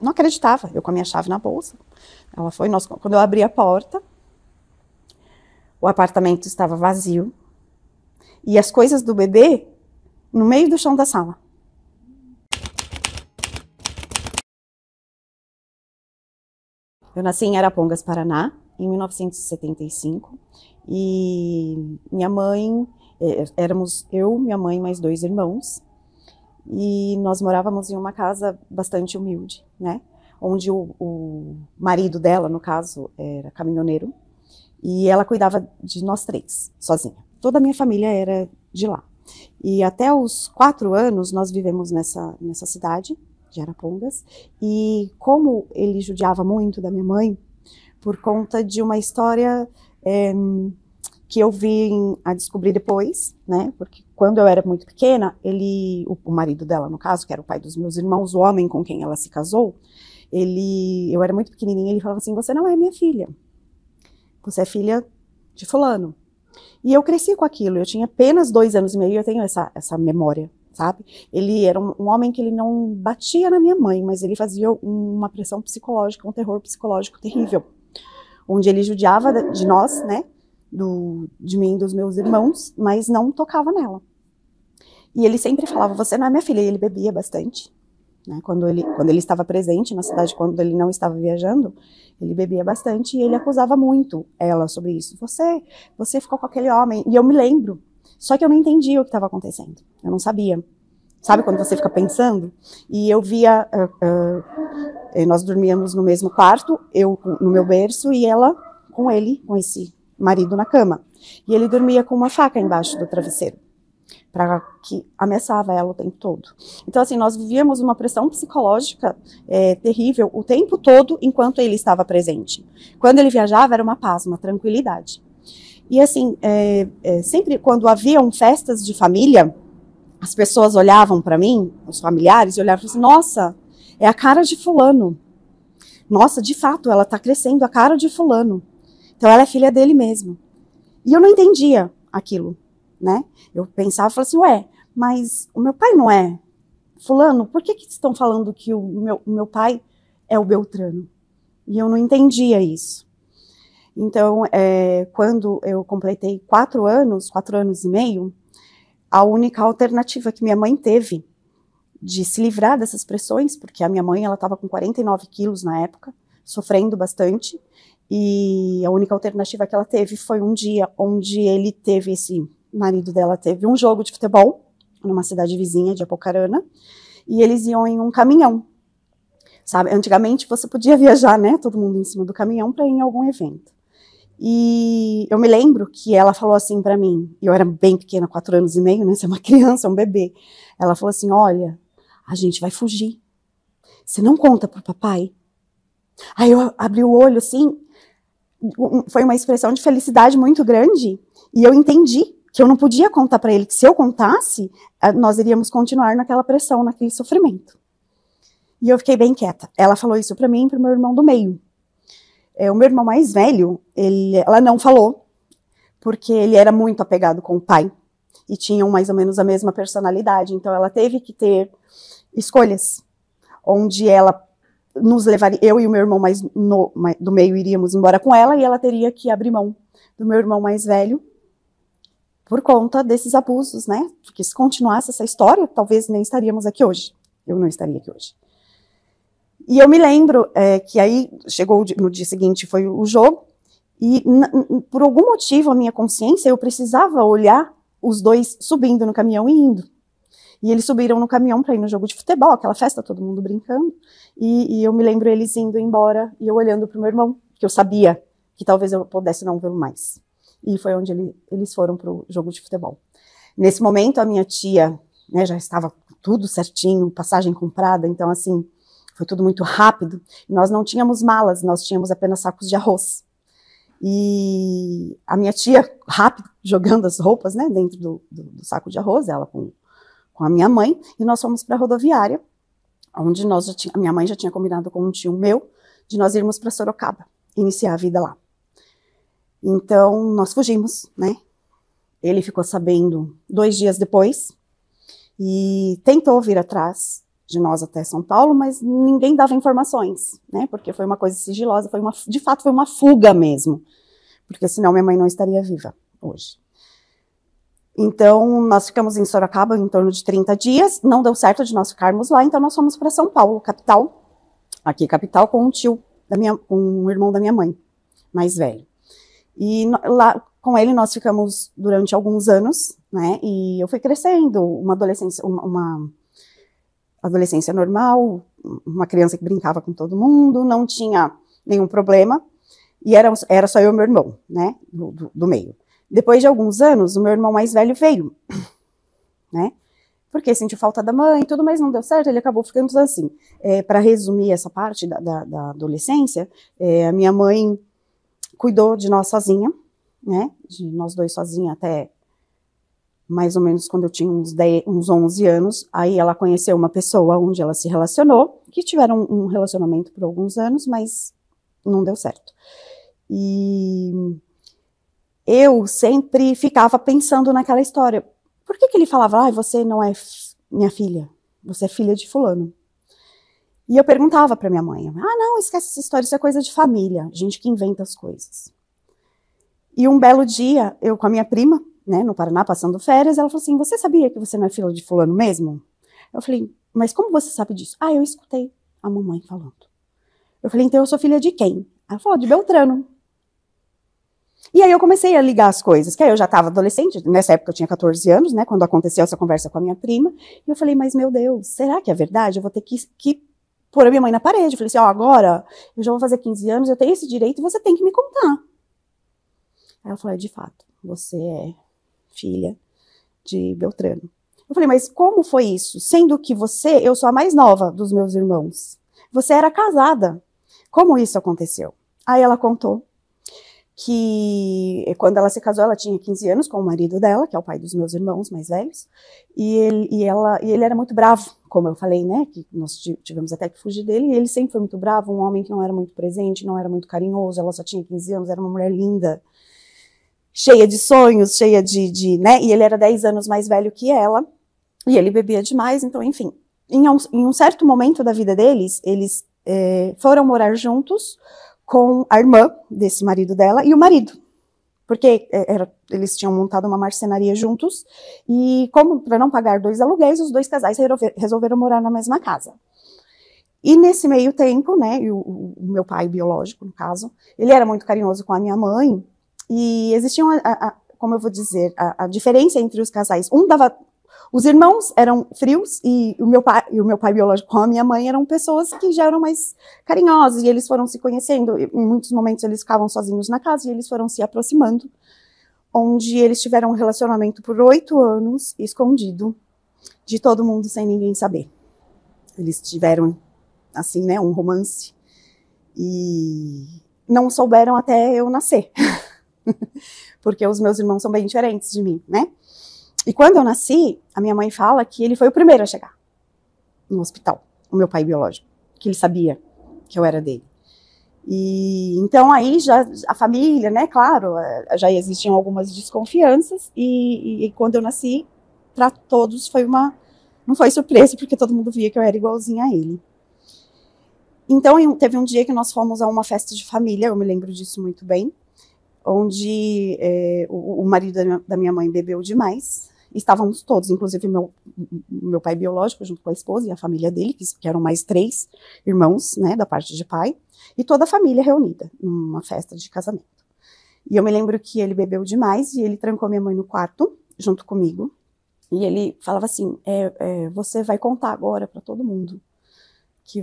não acreditava, eu com a minha chave na bolsa. Ela foi, quando eu abri a porta, o apartamento estava vazio e as coisas do bebê no meio do chão da sala. Eu nasci em Arapongas, Paraná, em 1975, e minha mãe, éramos eu, minha mãe, mais 2 irmãos, e nós morávamos em uma casa bastante humilde, né? Onde o marido dela, no caso, era caminhoneiro, e ela cuidava de nós 3, sozinha. Toda a minha família era de lá. E até os 4 anos nós vivemos nessa cidade de Arapongas, e como ele judiava muito da minha mãe, por conta de uma história que eu vim a descobrir depois, né, porque quando eu era muito pequena, o marido dela, no caso, que era o pai dos meus irmãos, o homem com quem ela se casou, eu era muito pequenininha, ele falava assim, você não é minha filha, você é filha de fulano. E eu cresci com aquilo, eu tinha apenas 2 anos e meio, eu tenho essa memória, sabe? Ele era um homem que ele não batia na minha mãe, mas ele fazia uma pressão psicológica, um terror psicológico terrível, onde ele judiava de nós, né, de mim e dos meus irmãos, mas não tocava nela. E ele sempre falava, você não é minha filha, e ele bebia bastante, né, quando ele estava presente na cidade, quando ele não estava viajando, ele bebia bastante, e ele acusava muito ela sobre isso, você ficou com aquele homem, e eu me lembro, só que eu não entendia o que estava acontecendo, eu não sabia. Sabe quando você fica pensando? E eu via, nós dormíamos no mesmo quarto, eu no meu berço e ela com ele, com esse marido na cama. E ele dormia com uma faca embaixo do travesseiro, para que ameaçava ela o tempo todo. Então assim, nós vivíamos uma pressão psicológica terrível o tempo todo enquanto ele estava presente. Quando ele viajava era uma paz, uma tranquilidade. E assim, sempre quando haviam festas de família, as pessoas olhavam para mim, os familiares, e olhavam e falavam assim, nossa, é a cara de fulano. Nossa, de fato, ela está crescendo a cara de fulano. Então ela é filha dele mesmo. E eu não entendia aquilo, né? Eu pensava e falava assim, ué, mas o meu pai não é fulano? Por que estão falando que o meu pai é o Beltrano? E eu não entendia isso. Então, quando eu completei 4 anos e meio, a única alternativa que minha mãe teve de se livrar dessas pressões, porque a minha mãe estava com 49 quilos na época, sofrendo bastante, e a única alternativa que ela teve foi um dia onde esse marido dela teve um jogo de futebol, numa cidade vizinha de Apucarana, e eles iam em um caminhão, sabe? Antigamente você podia viajar, né, todo mundo em cima do caminhão para ir em algum evento. E eu me lembro que ela falou assim para mim, eu era bem pequena, 4 anos e meio, né, você é uma criança, um bebê, ela falou assim, olha, a gente vai fugir, você não conta pro papai? Aí eu abri o olho assim, foi uma expressão de felicidade muito grande, e eu entendi que eu não podia contar para ele, que se eu contasse, nós iríamos continuar naquela pressão, naquele sofrimento. E eu fiquei bem quieta. Ela falou isso para mim e pro meu irmão do meio. O meu irmão mais velho, ela não falou, porque ele era muito apegado com o pai, e tinham mais ou menos a mesma personalidade, então ela teve que ter escolhas, onde ela nos levaria, eu e o meu irmão do meio iríamos embora com ela, e ela teria que abrir mão do meu irmão mais velho, por conta desses abusos, né, porque se continuasse essa história, talvez nem estaríamos aqui hoje, eu não estaria aqui hoje. E eu me lembro que aí chegou no dia seguinte, foi o jogo, e por algum motivo a minha consciência, eu precisava olhar os dois subindo no caminhão e indo. E eles subiram no caminhão para ir no jogo de futebol, aquela festa, todo mundo brincando, e eu me lembro eles indo embora, e eu olhando para o meu irmão, que eu sabia que talvez eu pudesse não vê-lo mais. E foi onde eles foram para o jogo de futebol. Nesse momento a minha tia, né, já estava tudo certinho, passagem comprada, então assim, foi tudo muito rápido, e nós não tínhamos malas, nós tínhamos apenas sacos de arroz. E a minha tia, rápido, jogando as roupas, né, dentro do saco de arroz, ela com a minha mãe, e nós fomos para a rodoviária, onde a minha mãe já tinha combinado com um tio meu, de nós irmos para Sorocaba, iniciar a vida lá. Então, nós fugimos, né, ele ficou sabendo 2 dias depois, e tentou vir atrás, de nós até São Paulo, mas ninguém dava informações, né? Porque foi uma coisa sigilosa, de fato foi uma fuga mesmo, porque senão minha mãe não estaria viva hoje. Então, nós ficamos em Sorocaba em torno de 30 dias, não deu certo de nós ficarmos lá, então nós fomos para São Paulo, capital, aqui capital, com um tio, com um irmão da minha mãe, mais velho. E lá com ele nós ficamos durante alguns anos, né? E eu fui crescendo, uma adolescência normal, uma criança que brincava com todo mundo, não tinha nenhum problema, e era só eu e meu irmão, né, do meio. Depois de alguns anos, o meu irmão mais velho veio, né, porque sentiu falta da mãe e tudo, mas não deu certo, ele acabou ficando assim. Para resumir essa parte da adolescência, a minha mãe cuidou de nós sozinha, né, de nós dois sozinha até mais ou menos quando eu tinha uns 11 anos, aí ela conheceu uma pessoa onde ela se relacionou, que tiveram um relacionamento por alguns anos, mas não deu certo. E eu sempre ficava pensando naquela história. Por que ele falava, você não é minha filha, você é filha de fulano? E eu perguntava para minha mãe, não, esquece essa história, isso é coisa de família, gente que inventa as coisas. E um belo dia, eu com a minha prima, né, no Paraná, passando férias, ela falou assim, você sabia que você não é filha de fulano mesmo? Eu falei, mas como você sabe disso? Eu escutei a mamãe falando. Eu falei, então eu sou filha de quem? Ela falou, de Beltrano. E aí eu comecei a ligar as coisas, que aí eu já estava adolescente, nessa época eu tinha 14 anos, né, quando aconteceu essa conversa com a minha prima, e eu falei, mas meu Deus, será que é verdade? Eu vou ter que pôr a minha mãe na parede. Eu falei assim, agora eu já vou fazer 15 anos, eu tenho esse direito e você tem que me contar. Aí ela falou, de fato, você é filha de Beltrano. Eu falei, mas como foi isso? Sendo que eu sou a mais nova dos meus irmãos. Você era casada. Como isso aconteceu? Aí ela contou que quando ela se casou, ela tinha 15 anos com o marido dela, que é o pai dos meus irmãos mais velhos, e ele era muito bravo, como eu falei, né, que nós tivemos até que fugir dele, e ele sempre foi muito bravo, um homem que não era muito presente, não era muito carinhoso, ela só tinha 15 anos, era uma mulher linda, cheia de sonhos, cheia né, e ele era 10 anos mais velho que ela, e ele bebia demais, então, enfim. Em um certo momento da vida deles, eles foram morar juntos com a irmã desse marido dela e o marido, porque eles tinham montado uma marcenaria juntos, e como para não pagar 2 aluguéis, os 2 casais resolveram morar na mesma casa. E nesse meio tempo, né, o meu pai biológico, no caso, ele era muito carinhoso com a minha mãe, e existiam, como eu vou dizer, a diferença entre os casais. Os irmãos eram frios e o meu pai biológico com a minha mãe eram pessoas que já eram mais carinhosas, e eles foram se conhecendo. Em muitos momentos eles ficavam sozinhos na casa e eles foram se aproximando, onde eles tiveram um relacionamento por 8 anos, escondido de todo mundo, sem ninguém saber. Eles tiveram, assim, né, um romance, e não souberam até eu nascer. Porque os meus irmãos são bem diferentes de mim, né? E quando eu nasci, a minha mãe fala que ele foi o primeiro a chegar no hospital, o meu pai biológico, que ele sabia que eu era dele. E então aí já a família, né, claro, já existiam algumas desconfianças, e quando eu nasci, para todos não foi surpresa, porque todo mundo via que eu era igualzinha a ele. Então teve um dia que nós fomos a uma festa de família, eu me lembro disso muito bem, onde o marido da minha mãe bebeu demais. Estávamos todos, inclusive meu pai biológico, junto com a esposa e a família dele, que eram mais 3 irmãos, né, da parte de pai, e toda a família reunida, numa festa de casamento. E eu me lembro que ele bebeu demais, e ele trancou minha mãe no quarto, junto comigo, e ele falava assim, você vai contar agora para todo mundo que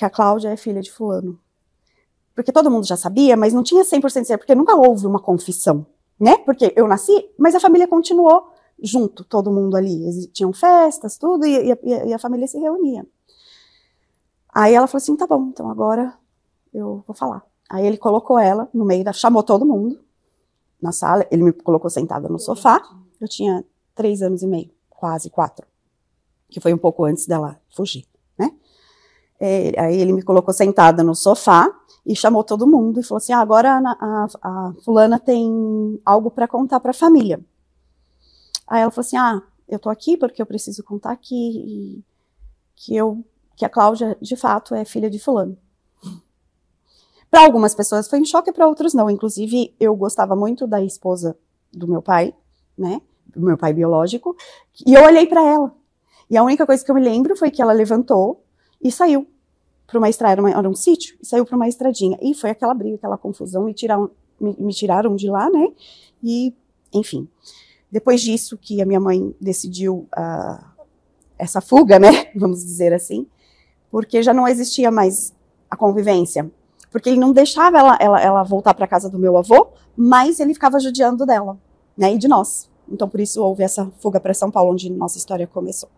a Cláudia é filha de fulano. Porque todo mundo já sabia, mas não tinha 100% certeza, porque nunca houve uma confissão, né? Porque eu nasci, mas a família continuou junto, todo mundo ali. Tinham festas, tudo, e a família se reunia. Aí ela falou assim, tá bom, então agora eu vou falar. Aí ele colocou ela no meio chamou todo mundo na sala, ele me colocou sentada no sofá. Eu tinha 3 anos e meio, quase 4, que foi um pouco antes dela fugir, né? Aí ele me colocou sentada no sofá e chamou todo mundo e falou assim, agora a fulana tem algo para contar para a família. Aí ela falou assim, eu tô aqui porque eu preciso contar aqui, que a Cláudia, de fato, é filha de fulano. Para algumas pessoas foi um choque, para outras não. Inclusive, eu gostava muito da esposa do meu pai, né? Do meu pai biológico, e eu olhei para ela. E a única coisa que eu me lembro foi que ela levantou e saiu para uma estrada, era um sítio, e saiu para uma estradinha. E foi aquela briga, aquela confusão, me tiraram de lá, né? E, enfim. Depois disso, que a minha mãe decidiu essa fuga, né? Vamos dizer assim, porque já não existia mais a convivência. Porque ele não deixava ela voltar para a casa do meu avô, mas ele ficava judiando dela, né? E de nós. Então, por isso, houve essa fuga para São Paulo, onde nossa história começou.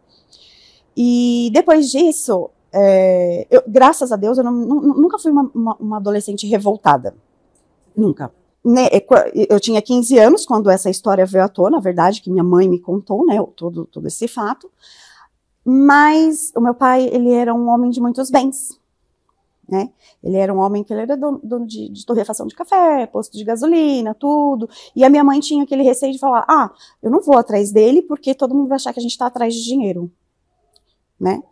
E depois disso, graças a Deus, eu nunca fui uma adolescente revoltada. Nunca. Eu tinha 15 anos quando essa história veio à tona, na verdade, que minha mãe me contou, né, todo esse fato. Mas o meu pai, ele era um homem de muitos bens, né? Ele era um homem que ele era dono de torrefação de café, posto de gasolina, tudo. E a minha mãe tinha aquele receio de falar, eu não vou atrás dele porque todo mundo vai achar que a gente está atrás de dinheiro, né?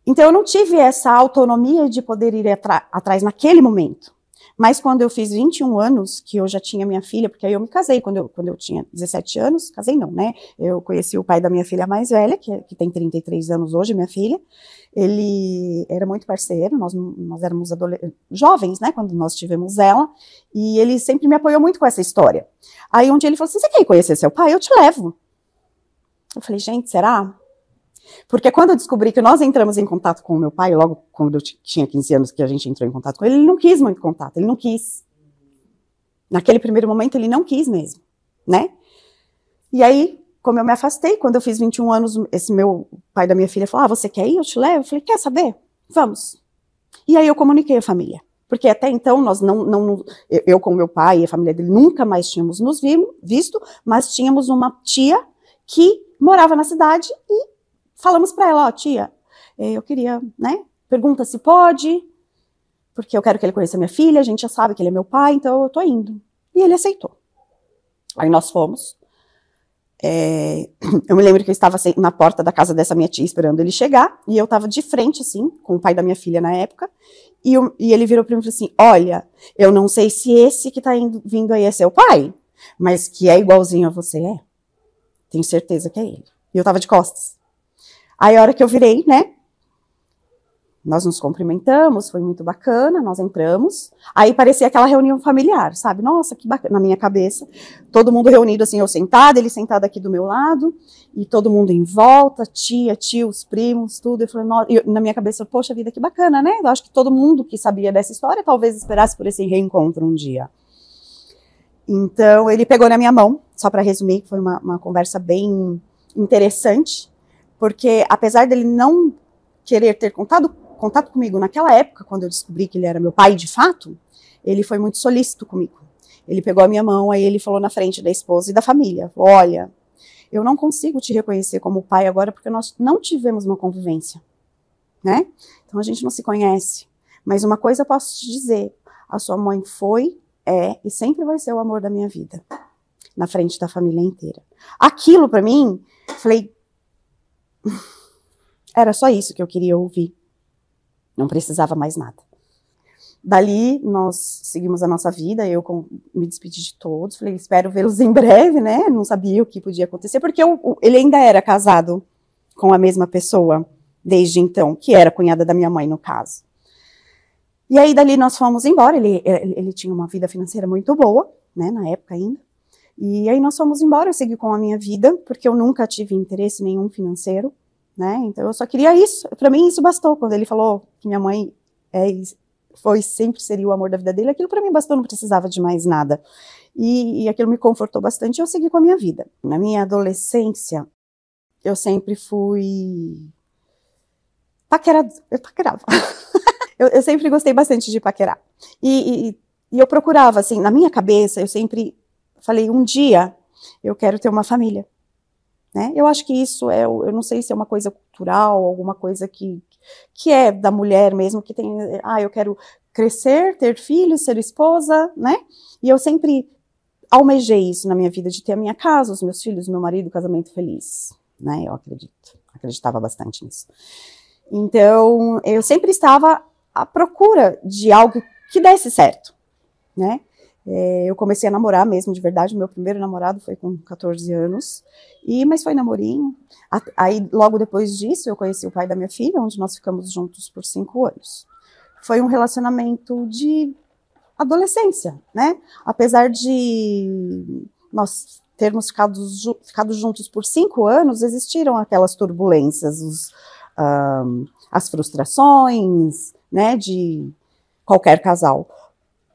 Então eu não tive essa autonomia de poder ir atrás naquele momento. Mas quando eu fiz 21 anos, que eu já tinha minha filha, porque aí eu me casei quando eu tinha 17 anos, casei não, né? Eu conheci o pai da minha filha mais velha, que tem 33 anos hoje, minha filha. Ele era muito parceiro, nós éramos jovens, né, quando nós tivemos ela, e ele sempre me apoiou muito com essa história. Aí um dia ele falou assim, você quer conhecer seu pai? Eu te levo. Eu falei, gente, será? Porque quando eu descobri que nós entramos em contato com o meu pai, logo quando eu tinha 15 anos que a gente entrou em contato com ele, ele não quis muito contato, ele não quis. Naquele primeiro momento ele não quis mesmo, né? E aí, como eu me afastei, quando eu fiz 21 anos, esse meu pai da minha filha falou, você quer ir? Eu te levo. Eu falei, quer saber? Vamos. E aí eu comuniquei a família. Porque até então, nós eu com meu pai e a família dele nunca mais tínhamos nos visto, mas tínhamos uma tia que morava na cidade e falamos para ela, tia, eu queria, né, pergunta se pode, porque eu quero que ele conheça minha filha, a gente já sabe que ele é meu pai, então eu tô indo. E ele aceitou. Aí nós fomos. Eu me lembro que eu estava na porta da casa dessa minha tia esperando ele chegar, e eu estava de frente, assim, com o pai da minha filha na época, e ele virou para mim e falou assim, olha, eu não sei se esse que tá vindo aí é seu pai, mas que é igualzinho a você é. Tenho certeza que é ele. E eu estava de costas. Aí a hora que eu virei, né, nós nos cumprimentamos, foi muito bacana, nós entramos, aí parecia aquela reunião familiar, sabe, nossa, que bacana, na minha cabeça, todo mundo reunido assim, eu sentada, ele sentado aqui do meu lado, e todo mundo em volta, tia, tios, primos, tudo, eu falei, na minha cabeça, poxa vida, que bacana, né, eu acho que todo mundo que sabia dessa história, talvez esperasse por esse reencontro um dia. Então, ele pegou na minha mão, só para resumir, foi uma conversa bem interessante, porque apesar dele não querer ter contato comigo naquela época, quando eu descobri que ele era meu pai de fato, ele foi muito solícito comigo. Ele pegou a minha mão, aí ele falou na frente da esposa e da família, falou, olha, eu não consigo te reconhecer como pai agora porque nós não tivemos uma convivência, né? Então a gente não se conhece. Mas uma coisa eu posso te dizer, a sua mãe foi, e sempre vai ser o amor da minha vida, na frente da família inteira. Aquilo para mim, falei, era só isso que eu queria ouvir. Não precisava mais nada. Dali, nós seguimos a nossa vida, eu me despedi de todos, falei, espero vê-los em breve, né? Não sabia o que podia acontecer, porque ele ainda era casado com a mesma pessoa, desde então, que era a cunhada da minha mãe, no caso. E aí, dali, nós fomos embora, ele tinha uma vida financeira muito boa, né, na época ainda, e aí nós fomos embora, eu segui com a minha vida, porque eu nunca tive interesse nenhum financeiro, né, então eu só queria isso, para mim isso bastou, quando ele falou que minha mãe sempre seria o amor da vida dele, aquilo para mim bastou, não precisava de mais nada, e aquilo me confortou bastante, e eu segui com a minha vida. Na minha adolescência, eu sempre fui eu paquerava, eu sempre gostei bastante de paquerar, e eu procurava, assim, na minha cabeça, eu sempre falei, um dia eu quero ter uma família. Né? Eu acho que isso eu não sei se é uma coisa cultural, alguma coisa que é da mulher mesmo, que tem, eu quero crescer, ter filhos, ser esposa, né? E eu sempre almejei isso na minha vida, de ter a minha casa, os meus filhos, meu marido, casamento feliz, né? Eu acreditava bastante nisso. Então, eu sempre estava à procura de algo que desse certo, né? Eu comecei a namorar mesmo, de verdade, meu primeiro namorado foi com 14 anos, mas foi namorinho. Aí, logo depois disso, eu conheci o pai da minha filha, onde nós ficamos juntos por 5 anos. Foi um relacionamento de adolescência, né? Apesar de nós termos ficado juntos por 5 anos, existiram aquelas turbulências, as frustrações, né, de qualquer casal.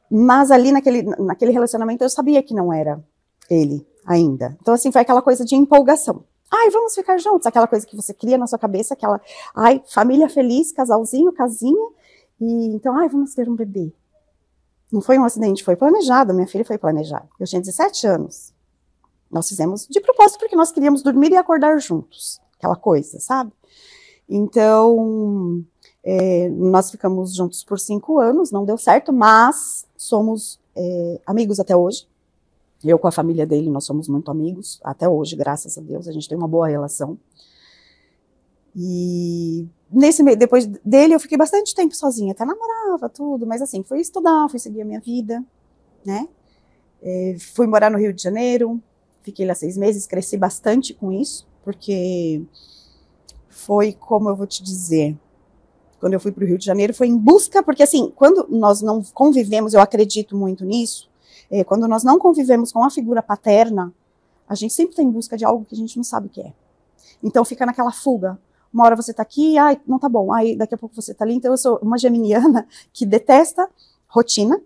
Mas ali naquele relacionamento eu sabia que não era ele ainda. Então, assim, foi aquela coisa de empolgação. Ai, vamos ficar juntos, aquela coisa que você cria na sua cabeça, aquela, ai, família feliz, casalzinho, casinha, e então, ai, vamos ter um bebê. Não foi um acidente, foi planejado, minha filha foi planejada. Eu tinha 17 anos. Nós fizemos de propósito porque nós queríamos dormir e acordar juntos, aquela coisa, sabe? Então, nós ficamos juntos por 5 anos, não deu certo, mas somos amigos até hoje. Eu com a família dele, nós somos muito amigos, até hoje, graças a Deus, a gente tem uma boa relação. E depois dele eu fiquei bastante tempo sozinha, até namorava, tudo, mas assim, fui estudar, fui seguir a minha vida, né? Fui morar no Rio de Janeiro, fiquei lá 6 meses, cresci bastante com isso, porque foi, como eu vou te dizer, quando eu fui para o Rio de Janeiro, foi em busca, porque assim, quando nós não convivemos, eu acredito muito nisso, quando nós não convivemos com a figura paterna, a gente sempre está em busca de algo que a gente não sabe o que é. Então fica naquela fuga. Uma hora você está aqui, ai, não tá bom, aí daqui a pouco você está ali. Então eu sou uma geminiana que detesta rotina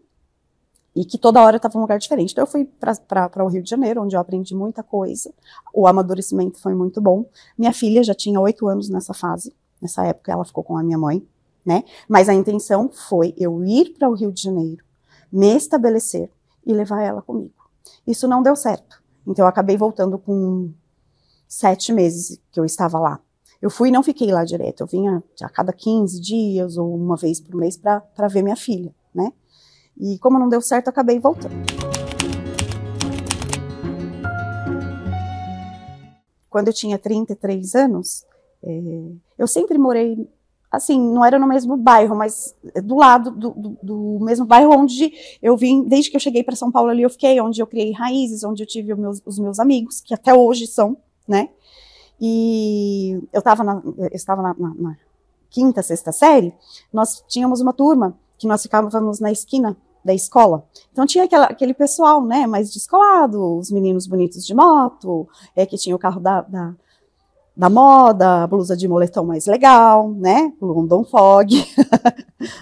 e que toda hora estava em um lugar diferente. Então eu fui para o Rio de Janeiro, onde eu aprendi muita coisa. O amadurecimento foi muito bom. Minha filha já tinha 8 anos nessa fase. Nessa época ela ficou com a minha mãe, né? Mas a intenção foi eu ir para o Rio de Janeiro, me estabelecer e levar ela comigo. Isso não deu certo. Então eu acabei voltando com 7 meses que eu estava lá. Eu fui e não fiquei lá direto. Eu vinha a cada 15 dias ou uma vez por mês para ver minha filha, né? E como não deu certo, eu acabei voltando. Quando eu tinha 33 anos, eu sempre morei, assim, não era no mesmo bairro, mas do lado do mesmo bairro onde eu vim, desde que eu cheguei para São Paulo ali eu fiquei, onde eu criei raízes, onde eu tive os meus amigos, que até hoje são, né? E eu estava na 5ª, 6ª série, nós tínhamos uma turma que nós ficávamos na esquina da escola. Então tinha aquele pessoal, né, mais descolado, os meninos bonitos de moto, que tinha o carro da moda, a blusa de moletom mais legal, né, o London Fog,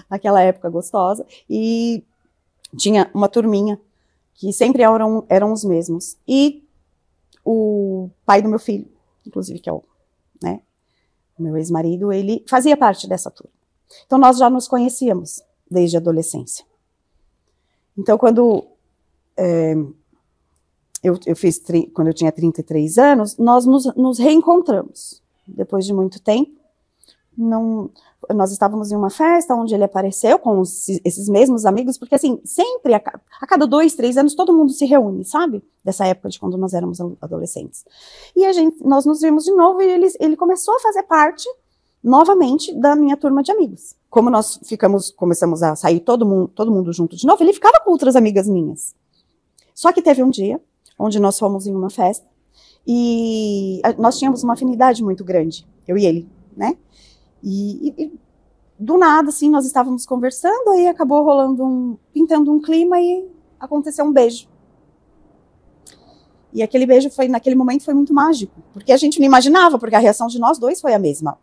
naquela época gostosa, e tinha uma turminha que sempre eram os mesmos. E o pai do meu filho, inclusive, que é o meu ex-marido, ele fazia parte dessa turma. Então, nós já nos conhecíamos desde a adolescência. Então, quando quando eu tinha 33 anos, nós nos reencontramos. Depois de muito tempo, nós estávamos em uma festa onde ele apareceu com esses mesmos amigos, porque assim, sempre, a cada 2, 3 anos, todo mundo se reúne, sabe? Dessa época de quando nós éramos adolescentes. E nós nos vimos de novo e ele começou a fazer parte, novamente, da minha turma de amigos. Como nós começamos a sair todo mundo junto de novo, ele ficava com outras amigas minhas. Só que teve um dia, onde nós fomos em uma festa, e nós tínhamos uma afinidade muito grande, eu e ele, né? E do nada, assim, nós estávamos conversando, aí acabou pintando um clima e aconteceu um beijo. E aquele beijo naquele momento foi muito mágico, porque a gente não imaginava, porque a reação de nós dois foi a mesma.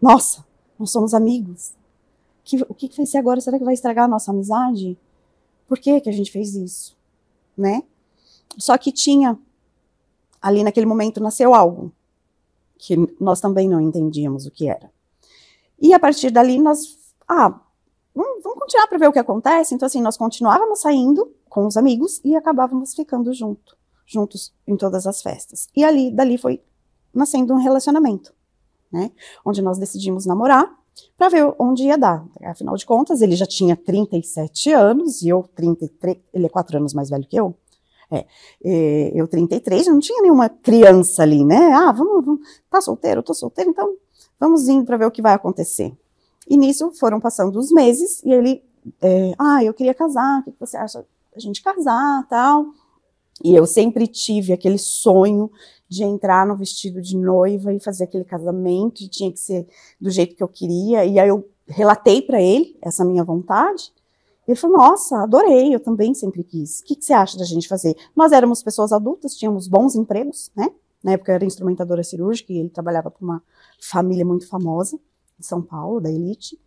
Nossa, nós somos amigos. O que vai ser agora? Será que vai estragar a nossa amizade? Por que a gente fez isso? Né? Só que ali naquele momento nasceu algo que nós também não entendíamos o que era. E a partir dali nós, vamos continuar para ver o que acontece. Então assim, nós continuávamos saindo com os amigos e acabávamos ficando juntos em todas as festas. E dali foi nascendo um relacionamento, né? Onde nós decidimos namorar para ver onde ia dar. Afinal de contas, ele já tinha 37 anos e eu 33, ele é 4 anos mais velho que eu. Eu 33, não tinha nenhuma criança ali, né? Vamos, tá solteiro, eu tô solteiro, então Vamos indo para ver o que vai acontecer. E nisso foram passando os meses, e ele, eu queria casar, o que você acha da gente casar, tal? E eu sempre tive aquele sonho de entrar no vestido de noiva e fazer aquele casamento, e tinha que ser do jeito que eu queria, e aí eu relatei para ele essa minha vontade, e ele falou, nossa, adorei, eu também sempre quis, o que você acha da gente fazer? Nós éramos pessoas adultas, tínhamos bons empregos, né? Na época eu era instrumentadora cirúrgica, e ele trabalhava para uma família muito famosa, em São Paulo, da elite,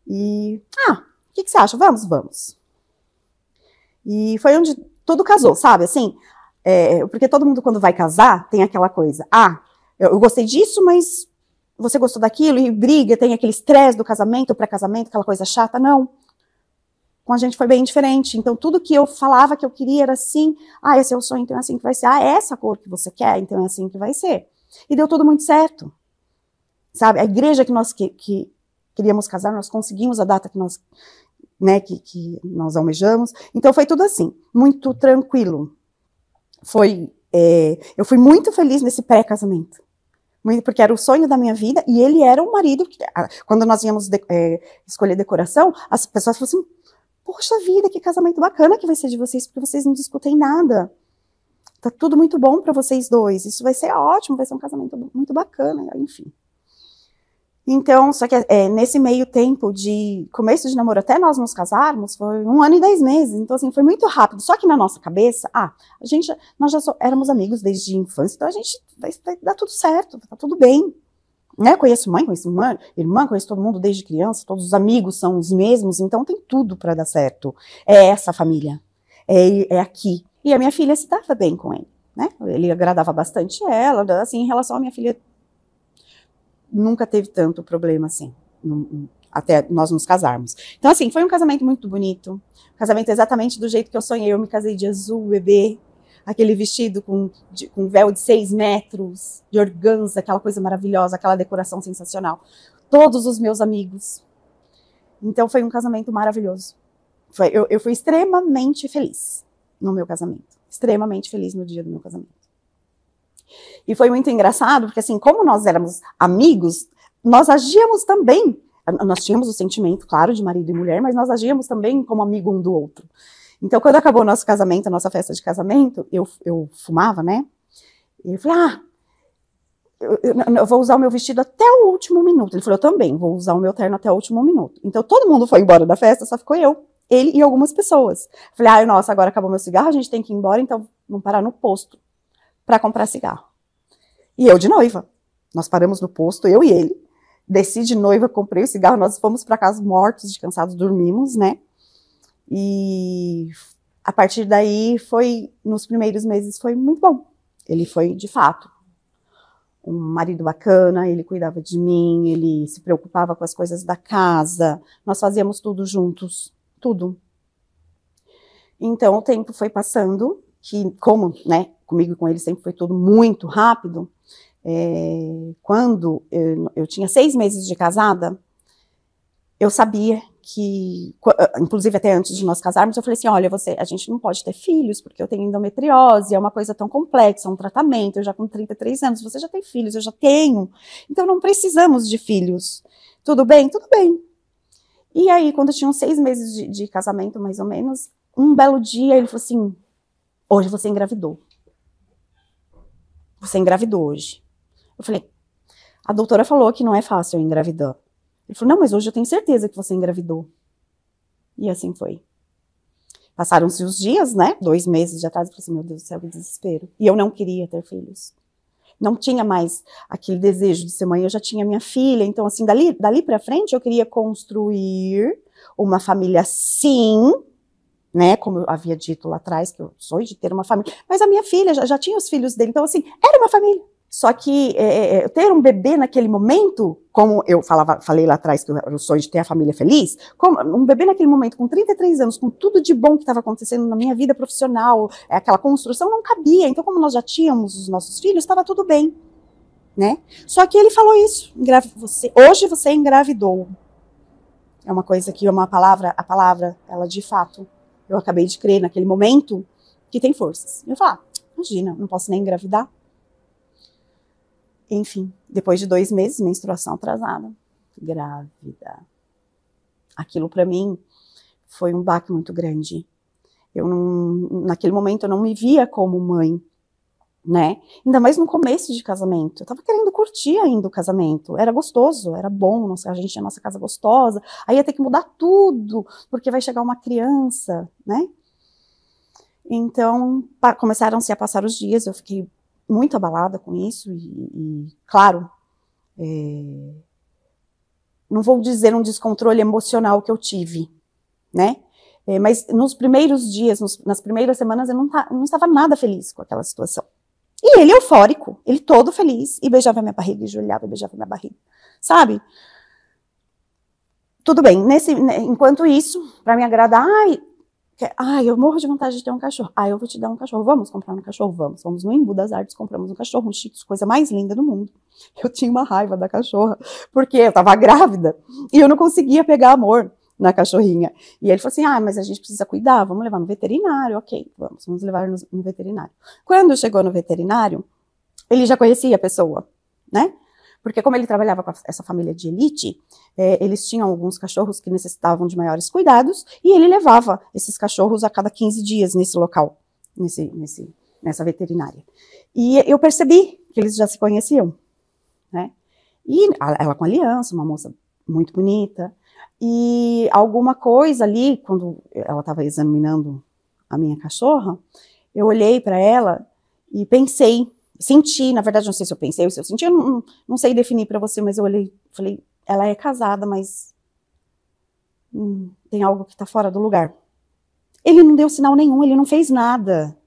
e, o que você acha? Vamos, vamos. E foi onde tudo casou, sabe, assim, porque todo mundo quando vai casar tem aquela coisa, eu gostei disso, mas você gostou daquilo, e briga, tem aquele estresse do casamento, o pré-casamento, aquela coisa chata, não. Com a gente foi bem diferente, então tudo que eu falava que eu queria era assim, esse é o sonho, então é assim que vai ser, é essa cor que você quer, então é assim que vai ser. E deu tudo muito certo, sabe, a igreja que nós queríamos casar, nós conseguimos a data que nós, né, que nós almejamos, então foi tudo assim, muito tranquilo. Eu fui muito feliz nesse pré-casamento, porque era o sonho da minha vida, e ele era o marido, quando nós íamos escolher decoração, as pessoas falavam assim, poxa vida, que casamento bacana que vai ser de vocês, porque vocês não discutem nada, tá tudo muito bom para vocês dois, isso vai ser ótimo, vai ser um casamento muito bacana, enfim. Então, só que nesse meio tempo de começo de namoro até nós nos casarmos, foi 1 ano e 10 meses, então assim, foi muito rápido, só que na nossa cabeça, nós já éramos amigos desde a infância, então a gente vai dar tudo certo, tá tudo bem, né, conheço mãe, conheço irmã, conheço todo mundo desde criança, todos os amigos são os mesmos, então tem tudo para dar certo, é essa família, é aqui, e a minha filha se dava bem com ele, né, ele agradava bastante ela, assim, em relação à minha filha, nunca teve tanto problema assim, até nós nos casarmos. Então, assim, foi um casamento muito bonito, um casamento exatamente do jeito que eu sonhei. Eu me casei de azul, bebê, aquele vestido com véu de 6 metros, de organza, aquela coisa maravilhosa, aquela decoração sensacional. Todos os meus amigos. Então, foi um casamento maravilhoso. Eu fui extremamente feliz no meu casamento. Extremamente feliz no dia do meu casamento. E foi muito engraçado, porque assim, como nós éramos amigos, nós agíamos também, nós tínhamos o sentimento, claro, de marido e mulher, mas nós agíamos também como amigo um do outro. Então, quando acabou o nosso casamento, a nossa festa de casamento, eu fumava, né? E eu falei, eu vou usar o meu vestido até o último minuto. Ele falou, eu também, vou usar o meu terno até o último minuto. Então, todo mundo foi embora da festa, só ficou eu, ele e algumas pessoas. Falei, nossa, agora acabou meu cigarro, a gente tem que ir embora, então vamos parar no posto para comprar cigarro. E eu de noiva. Nós paramos no posto, eu e ele. Desci de noiva, comprei o cigarro, nós fomos para casa mortos, de cansados, dormimos, né? E a partir daí, nos primeiros meses, foi muito bom. Ele foi, de fato, um marido bacana, ele cuidava de mim, ele se preocupava com as coisas da casa, nós fazíamos tudo juntos, tudo. Então, o tempo foi passando, que como, né, comigo e com ele sempre foi tudo muito rápido, quando eu tinha 6 meses de casada, eu sabia que, inclusive até antes de nós casarmos, eu falei assim, olha, a gente não pode ter filhos, porque eu tenho endometriose, é uma coisa tão complexa, um tratamento, eu já com 33 anos, você já tem filhos, eu já tenho, então não precisamos de filhos. Tudo bem? Tudo bem. E aí, quando eu tinha uns 6 meses de casamento, mais ou menos, um belo dia, ele falou assim, hoje você engravidou. Você engravidou hoje. Eu falei, a doutora falou que não é fácil eu engravidar. Ele falou, não, mas hoje eu tenho certeza que você engravidou. E assim foi. Passaram-se os dias, né, 2 meses de atrás, eu falei assim, meu Deus do céu, que desespero. E eu não queria ter filhos. Não tinha mais aquele desejo de ser mãe, eu já tinha minha filha, então assim, dali pra frente eu queria construir uma família sim, né, como eu havia dito lá atrás, que eu sonho de ter uma família, mas a minha filha já tinha os filhos dele, então assim, era uma família. Só que ter um bebê naquele momento, como eu falei lá atrás que era o sonho de ter a família feliz, como um bebê naquele momento, com 33 anos, com tudo de bom que estava acontecendo na minha vida profissional, aquela construção não cabia. Então, como nós já tínhamos os nossos filhos, estava tudo bem, né? Só que ele falou isso, hoje você engravidou. É uma coisa que a palavra, ela de fato, eu acabei de crer naquele momento, que tem forças. Eu falo, imagina, não posso nem engravidar. Enfim, depois de 2 meses, menstruação atrasada, grávida. Aquilo para mim foi um baque muito grande. Naquele momento eu não me via como mãe, né? Ainda mais no começo de casamento. Eu tava querendo curtir ainda o casamento. Era gostoso, era bom, a gente tinha a nossa casa gostosa. Aí ia ter que mudar tudo, porque vai chegar uma criança, né? Então, começaram-se a passar os dias, eu fiquei muito abalada com isso claro, não vou dizer um descontrole emocional que eu tive, né? Mas nos primeiros dias, nas primeiras semanas, eu não estava nada feliz com aquela situação. E ele eufórico, ele todo feliz, e beijava minha barriga, e ajoelhava e beijava minha barriga, sabe? Tudo bem, enquanto isso, para me agradar, eu morro de vontade de ter um cachorro. Eu vou te dar um cachorro. Vamos comprar um cachorro? Vamos no Embu das Artes, compramos um cachorro, um Shih Tzu, coisa mais linda do mundo. Eu tinha uma raiva da cachorra, porque eu tava grávida, e eu não conseguia pegar amor na cachorrinha. E ele falou assim, mas a gente precisa cuidar, vamos levar no veterinário. Ok, vamos levar no veterinário. Quando chegou no veterinário, ele já conhecia a pessoa, né? Porque como ele trabalhava com essa família de elite, eles tinham alguns cachorros que necessitavam de maiores cuidados, e ele levava esses cachorros a cada 15 dias nesse local, nessa veterinária. E eu percebi que eles já se conheciam, né? E ela com aliança, uma moça muito bonita, e alguma coisa ali, quando ela estava examinando a minha cachorra, eu olhei para ela e pensei, senti, na verdade não sei se eu pensei ou se eu senti, eu não sei definir para você, mas eu olhei, falei, ela é casada, mas tem algo que está fora do lugar. Ele não deu sinal nenhum, ele não fez nada,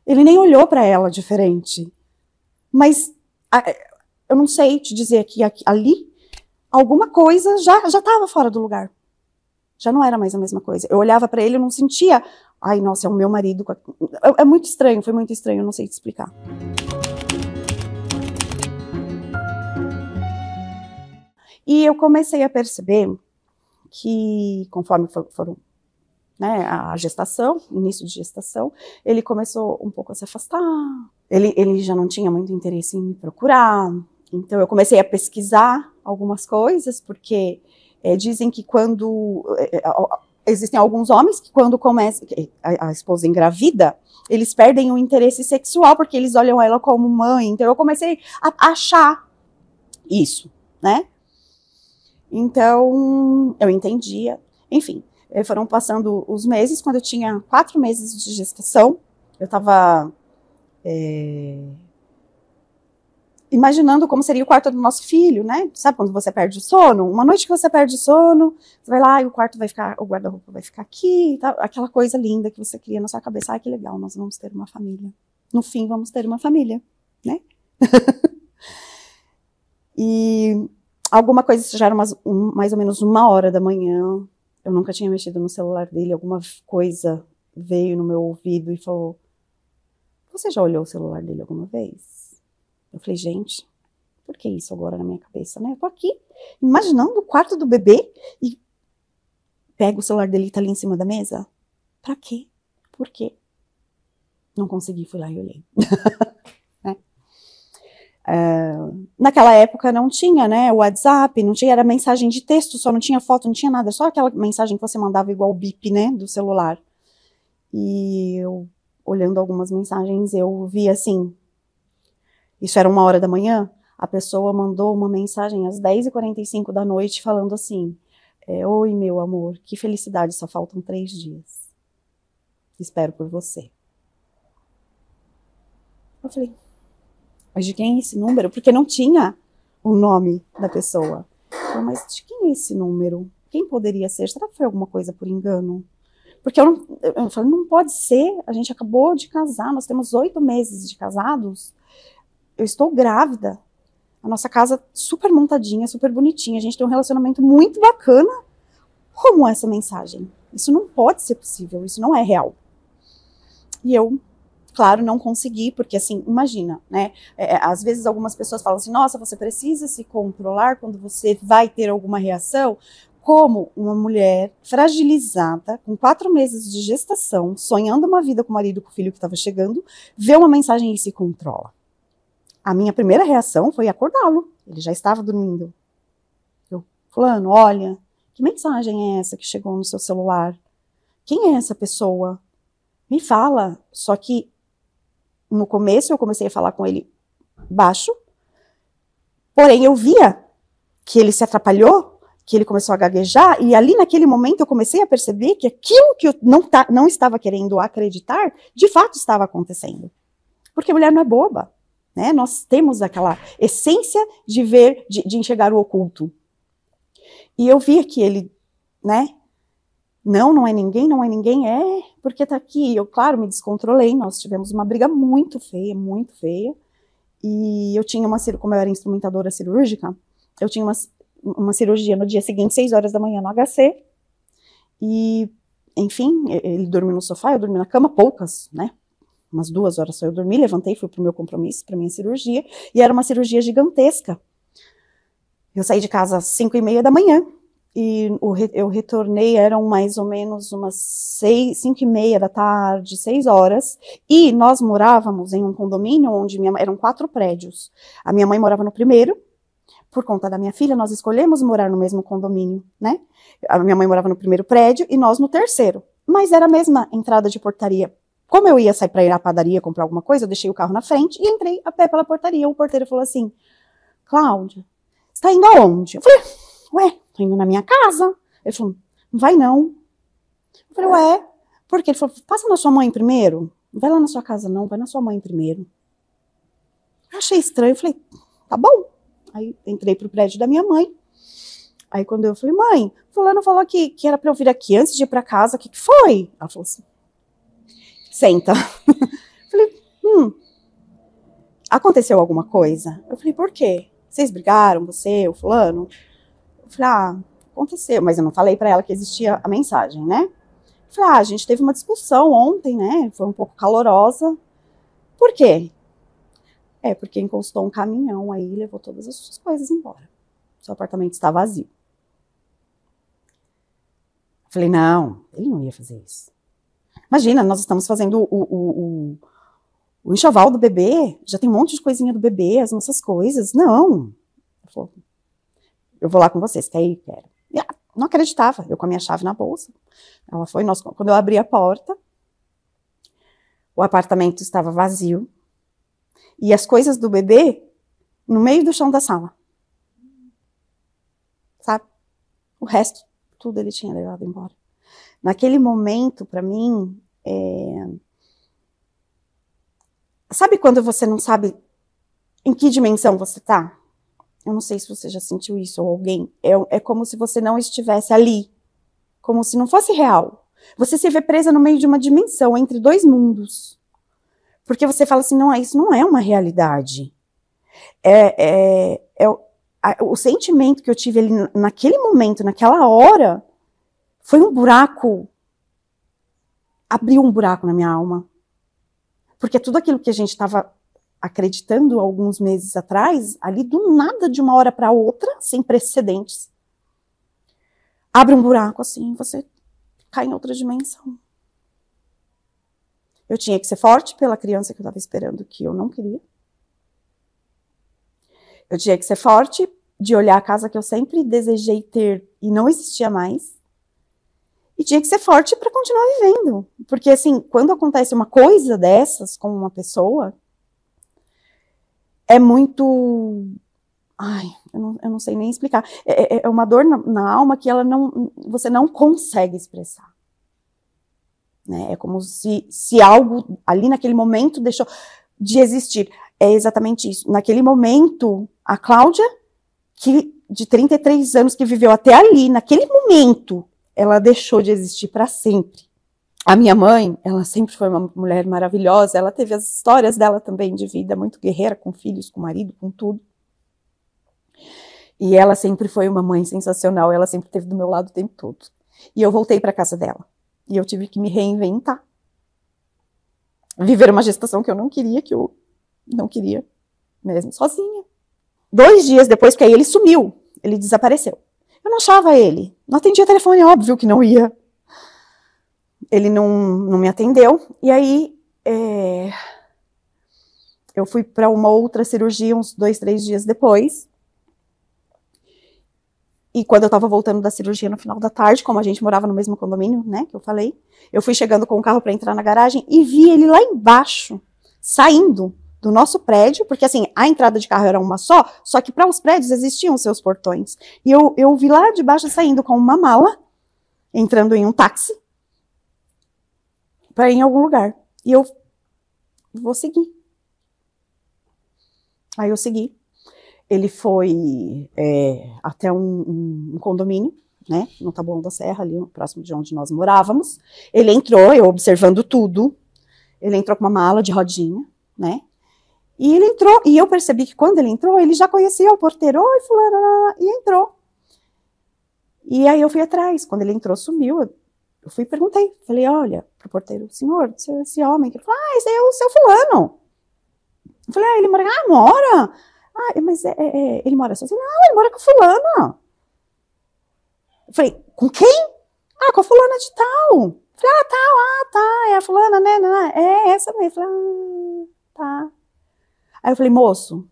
ele nem olhou para ela diferente, mas eu não sei te dizer que ali alguma coisa já estava fora do lugar, já não era mais a mesma coisa. Eu olhava para ele e não sentia, ai nossa, é o meu marido, é muito estranho, foi muito estranho, eu não sei te explicar. E eu comecei a perceber que, conforme foram, né, a gestação, início de gestação, ele começou um pouco a se afastar, ele já não tinha muito interesse em me procurar, então eu comecei a pesquisar algumas coisas, porque dizem que quando... existem alguns homens que quando começa, a esposa engravida, eles perdem o interesse sexual, porque eles olham ela como mãe, então eu comecei a achar isso, né? Então, eu entendia, enfim, foram passando os meses, quando eu tinha 4 meses de gestação, eu estava imaginando como seria o quarto do nosso filho, né? Sabe quando você perde o sono? Uma noite que você perde o sono, você vai lá e o quarto vai ficar, o guarda-roupa vai ficar aqui, tá? Aquela coisa linda que você cria na sua cabeça, que legal, nós vamos ter uma família. No fim, vamos ter uma família, né? E alguma coisa, isso já era mais ou menos 1h da manhã, eu nunca tinha mexido no celular dele, alguma coisa veio no meu ouvido e falou, você já olhou o celular dele alguma vez? Eu falei, gente, por que isso agora na minha cabeça, né? Eu tô aqui, imaginando o quarto do bebê e pego o celular dele e tá ali em cima da mesa. Pra quê? Por quê? Não consegui, fui lá e olhei. Né? Naquela época não tinha, né, WhatsApp, não tinha, era mensagem de texto, só não tinha foto, não tinha nada, só aquela mensagem que você mandava igual o bip, né, do celular. E eu, olhando algumas mensagens, eu vi assim, isso era 1h da manhã, a pessoa mandou uma mensagem às 10h45 da noite falando assim, oi meu amor, que felicidade, só faltam 3 dias. Espero por você. Eu falei, mas de quem é esse número? Porque não tinha o nome da pessoa. Eu falei, mas de quem é esse número? Quem poderia ser? Será que foi alguma coisa por engano? Porque eu falei, não pode ser, a gente acabou de casar, nós temos 8 meses de casados, eu estou grávida, a nossa casa super montadinha, super bonitinha, a gente tem um relacionamento muito bacana. Como essa mensagem? Isso não pode ser possível, isso não é real. E eu, claro, não consegui, porque assim, imagina, né? Às vezes algumas pessoas falam assim, nossa, você precisa se controlar quando você vai ter alguma reação. Como uma mulher fragilizada, com 4 meses de gestação, sonhando uma vida com o marido, com o filho que estava chegando, vê uma mensagem e se controla. A minha primeira reação foi acordá-lo. Ele já estava dormindo. Eu, fulano, olha, que mensagem é essa que chegou no seu celular? Quem é essa pessoa? Me fala. Só que no começo eu comecei a falar com ele baixo, porém eu via que ele se atrapalhou, que ele começou a gaguejar, e ali naquele momento eu comecei a perceber que aquilo que eu não estava querendo acreditar, de fato estava acontecendo. Porque a mulher não é boba, né? Nós temos aquela essência de ver, de enxergar o oculto. E eu via que ele, né? Não é ninguém, porque tá aqui. Eu, claro, me descontrolei, nós tivemos uma briga muito feia, e eu tinha como eu era instrumentadora cirúrgica, eu tinha uma cirurgia no dia seguinte, 6 horas da manhã no HC, e, enfim, ele dormiu no sofá, eu dormi na cama, poucas, né, umas 2 horas só eu dormi, levantei, fui pro meu compromisso, pra minha cirurgia, e era uma cirurgia gigantesca. Eu saí de casa às 5h30 da manhã, e eu retornei, eram mais ou menos umas 5h30 da tarde, 6 horas, e nós morávamos em um condomínio onde eram 4 prédios. A minha mãe morava no primeiro, por conta da minha filha, nós escolhemos morar no mesmo condomínio, né? A minha mãe morava no primeiro prédio e nós no terceiro, mas era a mesma entrada de portaria. Como eu ia sair para ir à padaria comprar alguma coisa, eu deixei o carro na frente e entrei a pé pela portaria. O porteiro falou assim, Cláudia, você tá indo aonde? Eu falei, ué, tô indo na minha casa. Ele falou, não vai não. Eu falei, ué, por quê? Ele falou, passa na sua mãe primeiro. Não vai lá na sua casa não, vai na sua mãe primeiro. Eu achei estranho, eu falei, tá bom. Aí entrei pro prédio da minha mãe. Aí quando eu falei, mãe, fulano falou que era pra eu vir aqui antes de ir pra casa, o que foi? Ela falou assim, senta. Eu falei, aconteceu alguma coisa? Eu falei, por quê? Vocês brigaram, você, o fulano? Eu falei, aconteceu, mas eu não falei pra ela que existia a mensagem, né? Eu falei, a gente teve uma discussão ontem, né? Foi um pouco calorosa. Por quê? Porque encostou um caminhão aí e levou todas as suas coisas embora. Seu apartamento está vazio. Eu falei, não, ele não ia fazer isso. Imagina, nós estamos fazendo o enxoval do bebê, já tem um monte de coisinha do bebê, as nossas coisas. Não. Ele falou, eu vou lá com vocês, quer ir? Quero. E não acreditava, eu com a minha chave na bolsa. Ela foi, quando eu abri a porta, o apartamento estava vazio, e as coisas do bebê no meio do chão da sala. Sabe? O resto, tudo ele tinha levado embora. Naquele momento, para mim, sabe quando você não sabe em que dimensão você tá? Eu não sei se você já sentiu isso, ou alguém. É como se você não estivesse ali. Como se não fosse real. Você se vê presa no meio de uma dimensão, entre 2 mundos. Porque você fala assim, não, isso não é uma realidade. O sentimento que eu tive ali naquele momento, naquela hora, foi um buraco. Abriu um buraco na minha alma. Porque tudo aquilo que a gente estava acreditando alguns meses atrás, ali do nada, de uma hora para outra, sem precedentes, abre um buraco assim, você cai em outra dimensão. Eu tinha que ser forte pela criança que eu estava esperando, que eu não queria. Eu tinha que ser forte de olhar a casa que eu sempre desejei ter e não existia mais. E tinha que ser forte para continuar vivendo. Porque, assim, quando acontece uma coisa dessas com uma pessoa, é muito... Ai, eu não sei nem explicar. É uma dor na alma que você não consegue expressar. Né? É como se algo ali naquele momento deixou de existir. É exatamente isso. Naquele momento, a Cláudia, de 33 anos, que viveu até ali, naquele momento, ela deixou de existir para sempre. A minha mãe, ela sempre foi uma mulher maravilhosa, ela teve as histórias dela também de vida, muito guerreira, com filhos, com marido, com tudo. E ela sempre foi uma mãe sensacional, ela sempre esteve do meu lado o tempo todo. E eu voltei para casa dela. E eu tive que me reinventar. Viver uma gestação que eu não queria mesmo, sozinha. 2 dias depois, porque aí ele sumiu, ele desapareceu. Eu não achava ele, não atendia telefone, óbvio que não ia. Ele não me atendeu, e aí Eu fui para uma outra cirurgia uns 2, 3 dias depois. E quando eu estava voltando da cirurgia no final da tarde, como a gente morava no mesmo condomínio, né, que eu falei, eu fui chegando com o carro para entrar na garagem e vi ele lá embaixo, saindo do nosso prédio, porque assim, a entrada de carro era uma só que para os prédios existiam seus portões. E eu vi lá de baixo saindo com uma mala, entrando em um táxi, para ir em algum lugar. E eu vou seguir. Aí eu segui. Ele foi até um condomínio, né, no Taboão da Serra, ali próximo de onde nós morávamos. Ele entrou, eu observando tudo. Ele entrou com uma mala de rodinha, né? E ele entrou, e eu percebi que quando ele entrou, ele já conhecia o porteiro, oi, fulano, e entrou. E aí eu fui atrás, quando ele entrou, sumiu, eu fui e perguntei, falei, olha, pro porteiro, senhor, esse homem, ele falou, esse é o seu fulano. Eu falei, ele mora, mora? Mas ele mora sozinho? Não, ele mora com fulano. Eu falei, com quem? Com a fulana de tal. Eu falei, tá, é a fulana, né, é essa mesmo. Eu falei, tá. Aí eu falei, moço,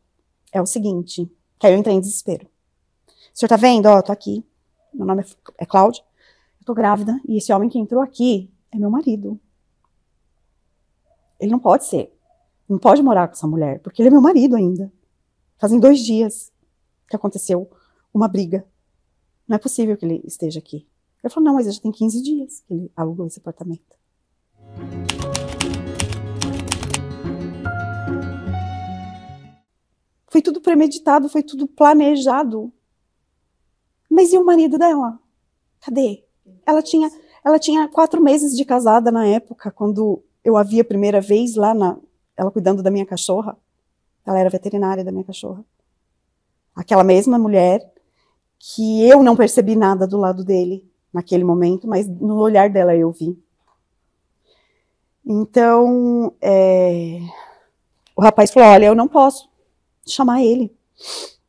é o seguinte, que aí eu entrei em desespero. O senhor tá vendo? Ó, tô aqui, meu nome é Cláudia, eu tô grávida, e esse homem que entrou aqui é meu marido. Ele não pode ser, não pode morar com essa mulher, porque ele é meu marido ainda. Fazem 2 dias que aconteceu uma briga. Não é possível que ele esteja aqui. Ele falou, não, mas já tem 15 dias que ele alugou esse apartamento. Foi tudo premeditado, foi tudo planejado. Mas e o marido dela? Cadê? Ela tinha 4 meses de casada na época, quando eu a vi a primeira vez lá, ela cuidando da minha cachorra. Ela era veterinária da minha cachorra. Aquela mesma mulher que eu não percebi nada do lado dele naquele momento, mas no olhar dela eu vi. Então, o rapaz falou, olha, eu não posso chamar ele.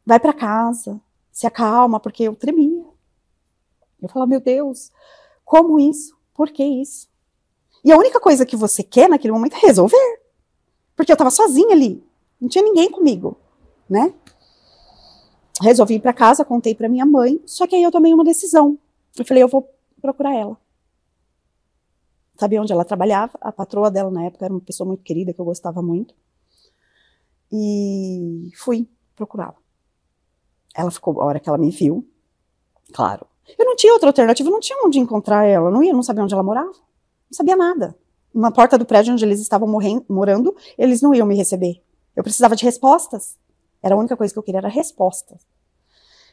Vai para casa, se acalma, porque eu tremia. Eu falava, meu Deus, como isso? Por que isso? E a única coisa que você quer naquele momento é resolver. Porque eu estava sozinha ali, não tinha ninguém comigo, né? Resolvi ir para casa, contei para minha mãe, só que aí eu tomei uma decisão. Eu falei, eu vou procurar ela. Sabia onde ela trabalhava, a patroa dela na época era uma pessoa muito querida, que eu gostava muito. E fui procurá-la. Ela ficou, a hora que ela me viu, claro. Eu não tinha outra alternativa, eu não tinha onde encontrar ela, não sabia onde ela morava, não sabia nada. Na porta do prédio onde eles estavam morando, eles não iam me receber. Eu precisava de respostas. Era a única coisa que eu queria, era respostas.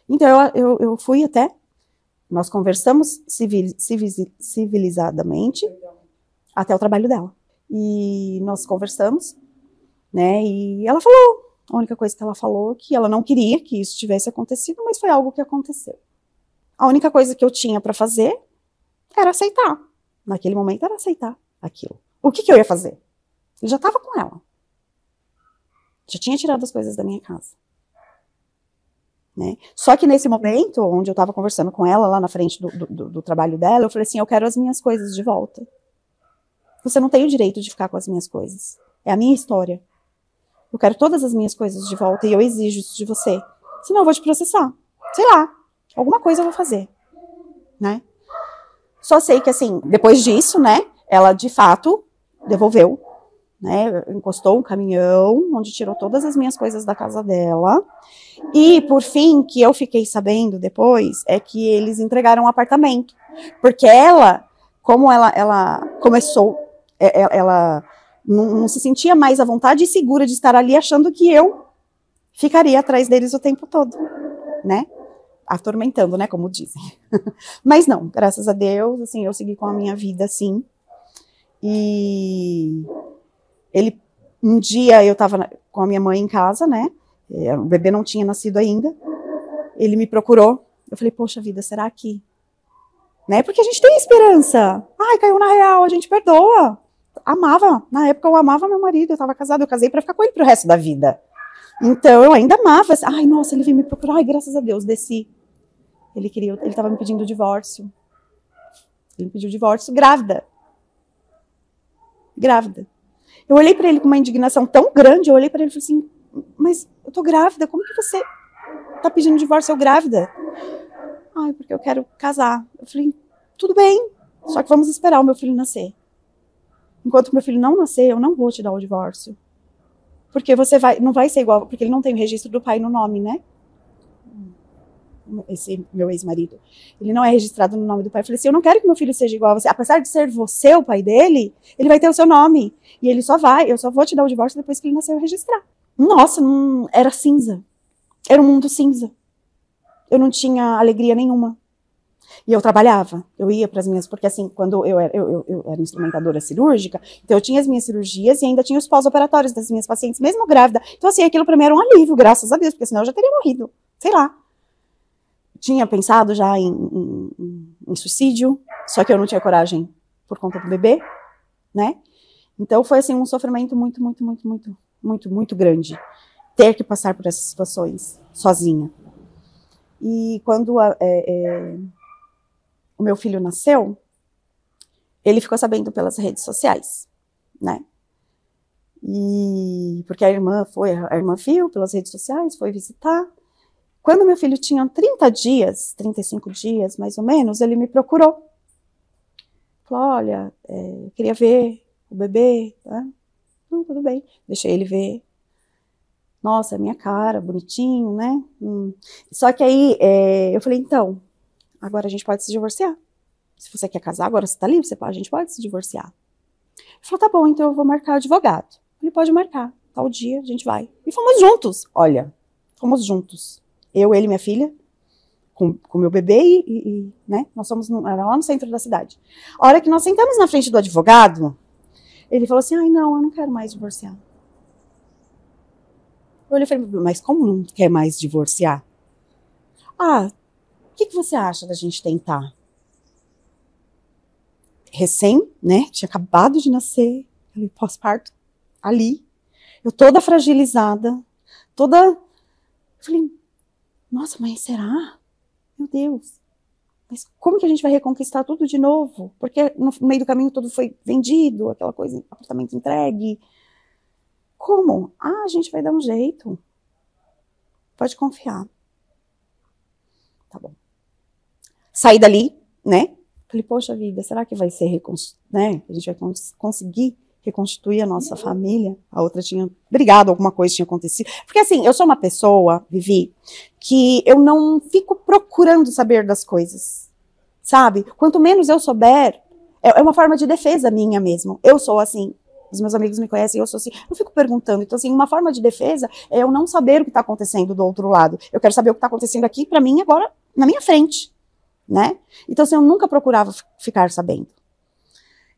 Então eu fui até, nós conversamos civilizadamente até o trabalho dela. E nós conversamos, né, e ela falou, a única coisa que ela falou, que ela não queria que isso tivesse acontecido, mas foi algo que aconteceu. A única coisa que eu tinha para fazer era aceitar. Naquele momento era aceitar aquilo. O que eu ia fazer? Ele já estava com ela. Já tinha tirado as coisas da minha casa. Né? Só que nesse momento, onde eu estava conversando com ela, lá na frente do trabalho dela, eu falei assim, eu quero as minhas coisas de volta. Você não tem o direito de ficar com as minhas coisas. É a minha história. Eu quero todas as minhas coisas de volta e eu exijo isso de você. Senão eu vou te processar. Sei lá, alguma coisa eu vou fazer. Né? Só sei que assim, depois disso, né, ela de fato devolveu, né, encostou um caminhão onde tirou todas as minhas coisas da casa dela. E por fim, que eu fiquei sabendo depois, é que eles entregaram um apartamento, porque ela, como ela começou, ela não se sentia mais à vontade e segura de estar ali, achando que eu ficaria atrás deles o tempo todo, né? Atormentando, né, como dizem. Mas não, graças a Deus, assim, eu segui com a minha vida, assim. E um dia eu estava com a minha mãe em casa, né? O bebê não tinha nascido ainda. Ele me procurou. Eu falei, poxa vida, será que... Né? Porque a gente tem esperança. Ai, caiu na real, a gente perdoa. Amava. Na época eu amava meu marido, eu estava casada, eu casei para ficar com ele pro resto da vida. Então eu ainda amava. Ai, nossa, ele veio me procurar. Ai, graças a Deus, desci. Ele estava me pedindo divórcio. Ele me pediu divórcio grávida. Grávida. Eu olhei para ele com uma indignação tão grande, eu olhei para ele e falei assim, mas eu tô grávida, como que você tá pedindo divórcio, eu grávida? Ai, porque eu quero casar. Eu falei, tudo bem, só que vamos esperar o meu filho nascer. Enquanto meu filho não nascer, eu não vou te dar o divórcio. Porque não vai ser igual, porque ele não tem o registro do pai no nome, né? Esse meu ex-marido. Ele não é registrado no nome do pai. Eu falei assim, eu não quero que meu filho seja igual a você. Apesar de ser você o pai dele, ele vai ter o seu nome. E ele eu só vou te dar o divórcio depois que ele nasceu e registrar. Nossa, era cinza. Era um mundo cinza. Eu não tinha alegria nenhuma. E eu trabalhava, eu ia para as minhas, porque assim, quando eu era instrumentadora cirúrgica, então eu tinha as minhas cirurgias e ainda tinha os pós-operatórios das minhas pacientes, mesmo grávida. Então assim, aquilo para mim era um alívio, graças a Deus, porque senão eu já teria morrido, sei lá. Tinha pensado já em suicídio, só que eu não tinha coragem por conta do bebê, né? Então foi assim um sofrimento muito grande, ter que passar por essas situações sozinha. E quando o meu filho nasceu, ele ficou sabendo pelas redes sociais, né? E porque a irmã viu pelas redes sociais, foi visitar. Quando meu filho tinha 30 dias, 35 dias, mais ou menos, ele me procurou. Falou, olha, queria ver o bebê, tá? Não, tudo bem, deixei ele ver. Nossa, é minha cara, bonitinho, né? Só que aí, eu falei, então, agora a gente pode se divorciar. Se você quer casar, agora você tá livre, a gente pode se divorciar. Ele falou, tá bom, então eu vou marcar advogado. Ele pode marcar, tal dia a gente vai. E fomos juntos, olha, fomos juntos. Eu, ele e minha filha, com meu bebê né, nós fomos era lá no centro da cidade. A hora que nós sentamos na frente do advogado, ele falou assim, ai não, eu não quero mais divorciar. Eu olhei e falei, mas como não quer mais divorciar? Ah, o que você acha da gente tentar? Recém, né, tinha acabado de nascer, pós-parto, ali, eu toda fragilizada, eu falei, nossa, mas será? Meu Deus, mas como que a gente vai reconquistar tudo de novo? Porque no meio do caminho tudo foi vendido, aquela coisa, apartamento entregue. Como? Ah, a gente vai dar um jeito. Pode confiar. Tá bom. Saí dali, né? Falei, poxa vida, será que vai ser né? A gente vai conseguir reconstituir a nossa família? A outra tinha brigado, alguma coisa tinha acontecido. Porque assim, eu sou uma pessoa, Vivi, que eu não fico procurando saber das coisas, sabe? Quanto menos eu souber, é uma forma de defesa minha mesmo. Eu sou assim, os meus amigos me conhecem, eu sou assim, não fico perguntando. Então assim, uma forma de defesa é eu não saber o que está acontecendo do outro lado. Eu quero saber o que está acontecendo aqui para mim agora, na minha frente, né? Então assim, eu nunca procurava ficar sabendo.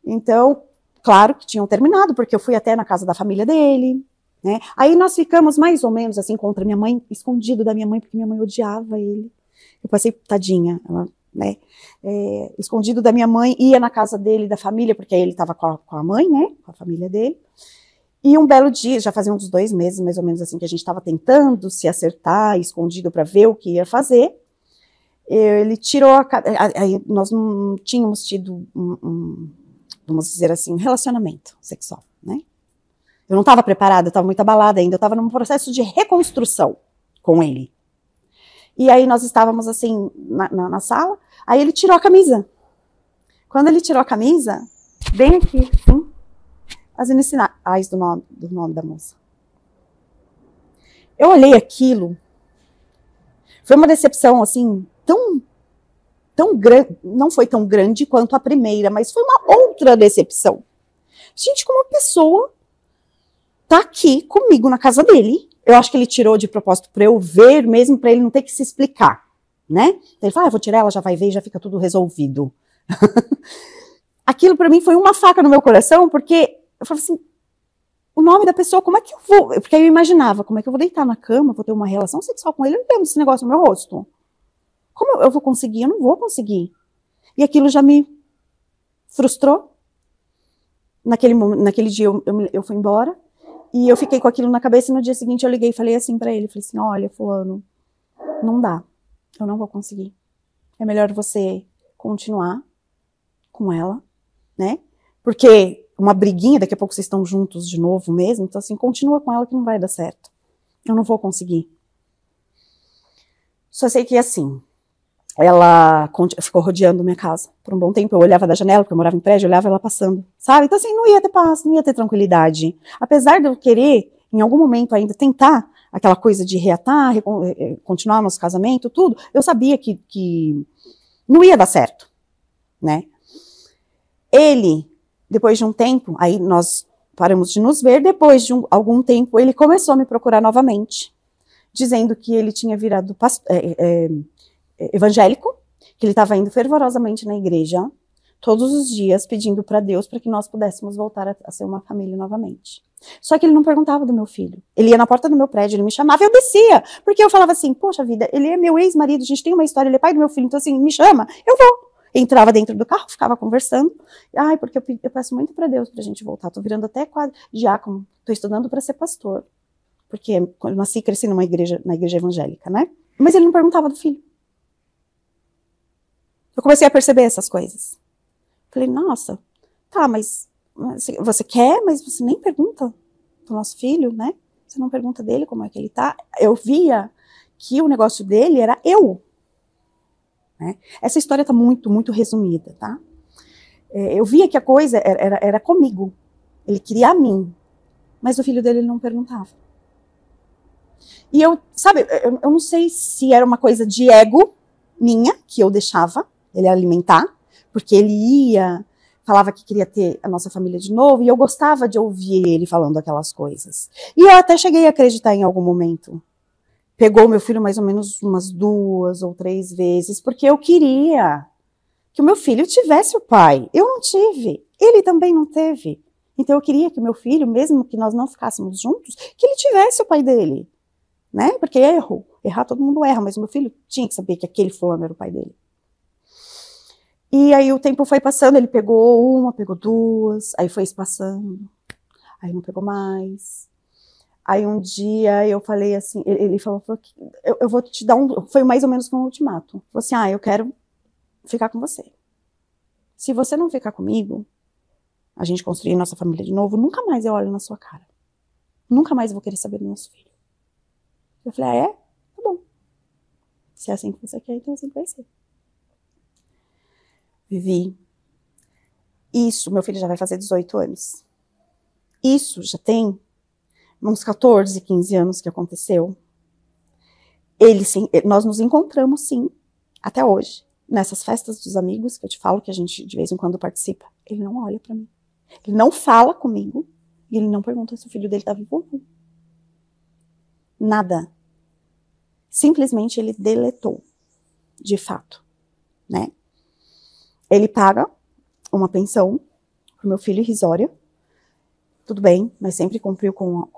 Então, claro que tinham terminado, porque eu fui até na casa da família dele, né? Aí nós ficamos mais ou menos assim contra minha mãe, escondido da minha mãe, porque minha mãe odiava ele. Eu passei, tadinha, ela, né? Escondido da minha mãe, ia na casa dele, da família, porque aí ele estava com a mãe, né? Com a família dele. E um belo dia, já fazia uns 2 meses, mais ou menos assim, que a gente estava tentando se acertar, escondido para ver o que ia fazer. Ele tirou aí nós não tínhamos tido vamos dizer assim, um relacionamento sexual, né? Eu não estava preparada, eu estava muito abalada ainda, eu estava num processo de reconstrução com ele. E aí nós estávamos assim, na sala, aí ele tirou a camisa. Quando ele tirou a camisa, bem aqui, assim, as iniciais do nome da moça. Eu olhei aquilo, foi uma decepção, assim, tão grande, não foi tão grande quanto a primeira, mas foi uma outra decepção. Gente, como uma pessoa tá aqui comigo na casa dele, eu acho que ele tirou de propósito para eu ver, mesmo para ele não ter que se explicar, né? Ele fala, eu vou tirar, ela já vai ver e já fica tudo resolvido. Aquilo para mim foi uma faca no meu coração, porque eu falei assim, o nome da pessoa, como é que eu vou? Porque eu imaginava, como é que eu vou deitar na cama, vou ter uma relação sexual com ele, eu não tenho esse negócio no meu rosto. Como eu vou conseguir? Eu não vou conseguir. E aquilo já me frustrou. Naquele dia eu fui embora e eu fiquei com aquilo na cabeça e no dia seguinte eu liguei e falei assim pra ele, falei assim, olha, fulano, não dá, eu não vou conseguir. É melhor você continuar com ela, né? Porque uma briguinha, daqui a pouco vocês estão juntos de novo mesmo, então assim, continua com ela que não vai dar certo. Eu não vou conseguir. Só sei que assim, ela ficou rodeando minha casa por um bom tempo. Eu olhava da janela, porque eu morava em prédio, eu olhava ela passando, sabe? Então assim, não ia ter paz, não ia ter tranquilidade. Apesar de eu querer, em algum momento ainda, tentar aquela coisa de reatar, continuar nosso casamento, tudo, eu sabia que não ia dar certo, né? Ele, depois de um tempo, aí nós paramos de nos ver, depois de algum tempo, ele começou a me procurar novamente, dizendo que ele tinha virado evangélico, que ele estava indo fervorosamente na igreja, todos os dias, pedindo para Deus para que nós pudéssemos voltar a ser uma família novamente. Só que ele não perguntava do meu filho. Ele ia na porta do meu prédio, ele me chamava e eu descia, porque eu falava assim, poxa vida, ele é meu ex-marido, a gente tem uma história, ele é pai do meu filho, então assim, me chama, eu vou. Entrava dentro do carro, ficava conversando. Ai, porque eu peço muito para Deus pra gente voltar. Tô virando até quase diácono. Tô estudando para ser pastor. Porque eu nasci e cresci na igreja evangélica, né? Mas ele não perguntava do filho. Eu comecei a perceber essas coisas. Falei, nossa, tá, mas você quer, mas você nem pergunta do nosso filho, né? Você não pergunta dele como é que ele tá. Eu via que o negócio dele era eu. Né? Essa história está muito resumida, tá? Eu via que a coisa era comigo. Ele queria a mim. Mas o filho dele ele não perguntava. E eu, sabe, eu não sei se era uma coisa de ego minha, que eu deixava ele alimentar, porque ele ia, falava que queria ter a nossa família de novo, e eu gostava de ouvir ele falando aquelas coisas. E eu até cheguei a acreditar em algum momento. Pegou meu filho mais ou menos umas 2 ou 3 vezes, porque eu queria que o meu filho tivesse o pai. Eu não tive, ele também não teve. Então eu queria que o meu filho, mesmo que nós não ficássemos juntos, que ele tivesse o pai dele, né? Porque errar todo mundo erra, mas o meu filho tinha que saber que aquele fulano era o pai dele. E aí o tempo foi passando, ele pegou uma, pegou 2, aí foi passando, aí não pegou mais. Aí um dia eu falei assim, ele falou que eu vou te dar foi mais ou menos como um ultimato. Falou assim, eu quero ficar com você. Se você não ficar comigo, a gente construir nossa família de novo, nunca mais eu olho na sua cara. Nunca mais eu vou querer saber do nosso filho. Eu falei, é? Tá bom. Se é assim que você quer, então assim que vai ser. Vivi. Isso, meu filho já vai fazer 18 anos. Isso já tem uns 14, 15 anos que aconteceu. Nós nos encontramos, sim, até hoje, nessas festas dos amigos, que eu te falo que a gente de vez em quando participa. Ele não olha pra mim. Ele não fala comigo e ele não pergunta se o filho dele tá vivo ou não. Nada. Simplesmente ele deletou, de fato, né? Ele paga uma pensão pro meu filho irrisória. Tudo bem, mas sempre cumpriu com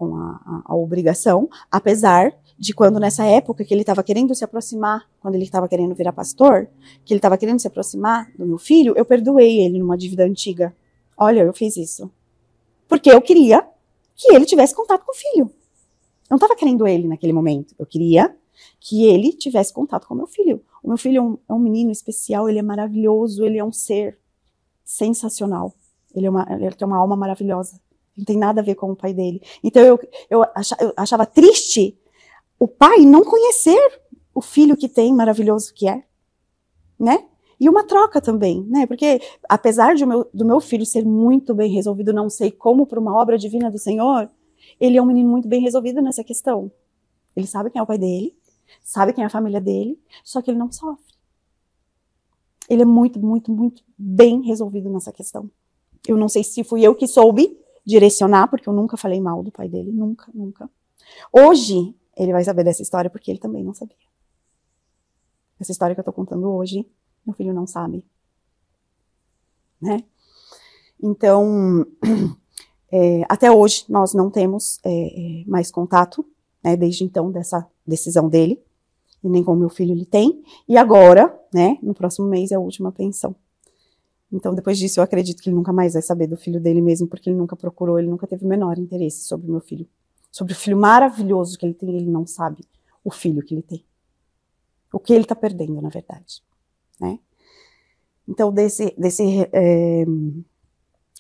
a obrigação, apesar de quando nessa época que ele estava querendo se aproximar, quando ele estava querendo virar pastor, que ele estava querendo se aproximar do meu filho, eu perdoei ele numa dívida antiga. Olha, eu fiz isso. Porque eu queria que ele tivesse contato com o filho. Eu não estava querendo ele naquele momento, eu queria que ele tivesse contato com o meu filho. O meu filho é um menino especial, ele é maravilhoso, ele é um ser sensacional. Ele tem uma alma maravilhosa. Não tem nada a ver com o pai dele. Então eu achava triste o pai não conhecer o filho que tem, maravilhoso que é, né? E uma troca também, né? Porque apesar do meu filho ser muito bem resolvido, não sei como, por uma obra divina do Senhor, ele é um menino muito bem resolvido nessa questão. Ele sabe quem é o pai dele, sabe quem é a família dele, só que ele não sofre. Ele é muito bem resolvido nessa questão. Eu não sei se fui eu que soube direcionar, porque eu nunca falei mal do pai dele, nunca. Hoje, ele vai saber dessa história, porque ele também não sabia. Essa história que eu tô contando hoje, meu filho não sabe. Né? Então, até hoje, nós não temos mais contato, né, desde então, dessa decisão dele, e nem com o meu filho ele tem, e agora, né, no próximo mês é a última pensão. Então, depois disso, eu acredito que ele nunca mais vai saber do filho dele mesmo, porque ele nunca procurou, ele nunca teve o menor interesse sobre o meu filho. Sobre o filho maravilhoso que ele tem, ele não sabe o filho que ele tem. O que ele está perdendo, na verdade. Né? Então, desse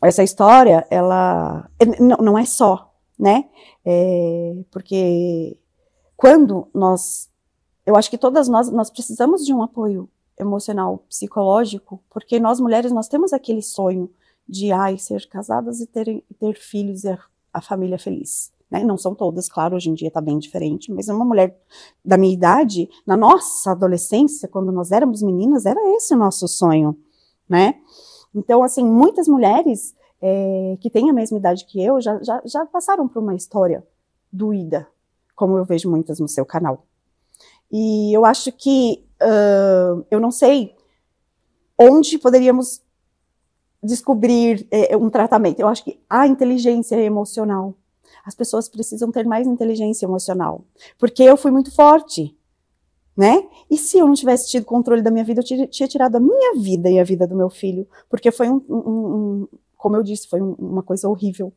essa história, ela não é só, né? Porque quando eu acho que todas nós precisamos de um apoio emocional, psicológico, porque nós mulheres, nós temos aquele sonho de ser casadas e ter filhos e a família feliz. Né? Não são todas, claro, hoje em dia está bem diferente, mas uma mulher da minha idade, na nossa adolescência, quando nós éramos meninas, era esse o nosso sonho, né? Então, assim, muitas mulheres que têm a mesma idade que eu já passaram por uma história doída, como eu vejo muitas no seu canal. E eu acho que, eu não sei onde poderíamos descobrir um tratamento. Eu acho que a inteligência emocional. As pessoas precisam ter mais inteligência emocional. Porque eu fui muito forte, né? E se eu não tivesse tido controle da minha vida, eu tinha tirado a minha vida e a vida do meu filho. Porque foi como eu disse, foi uma coisa horrível.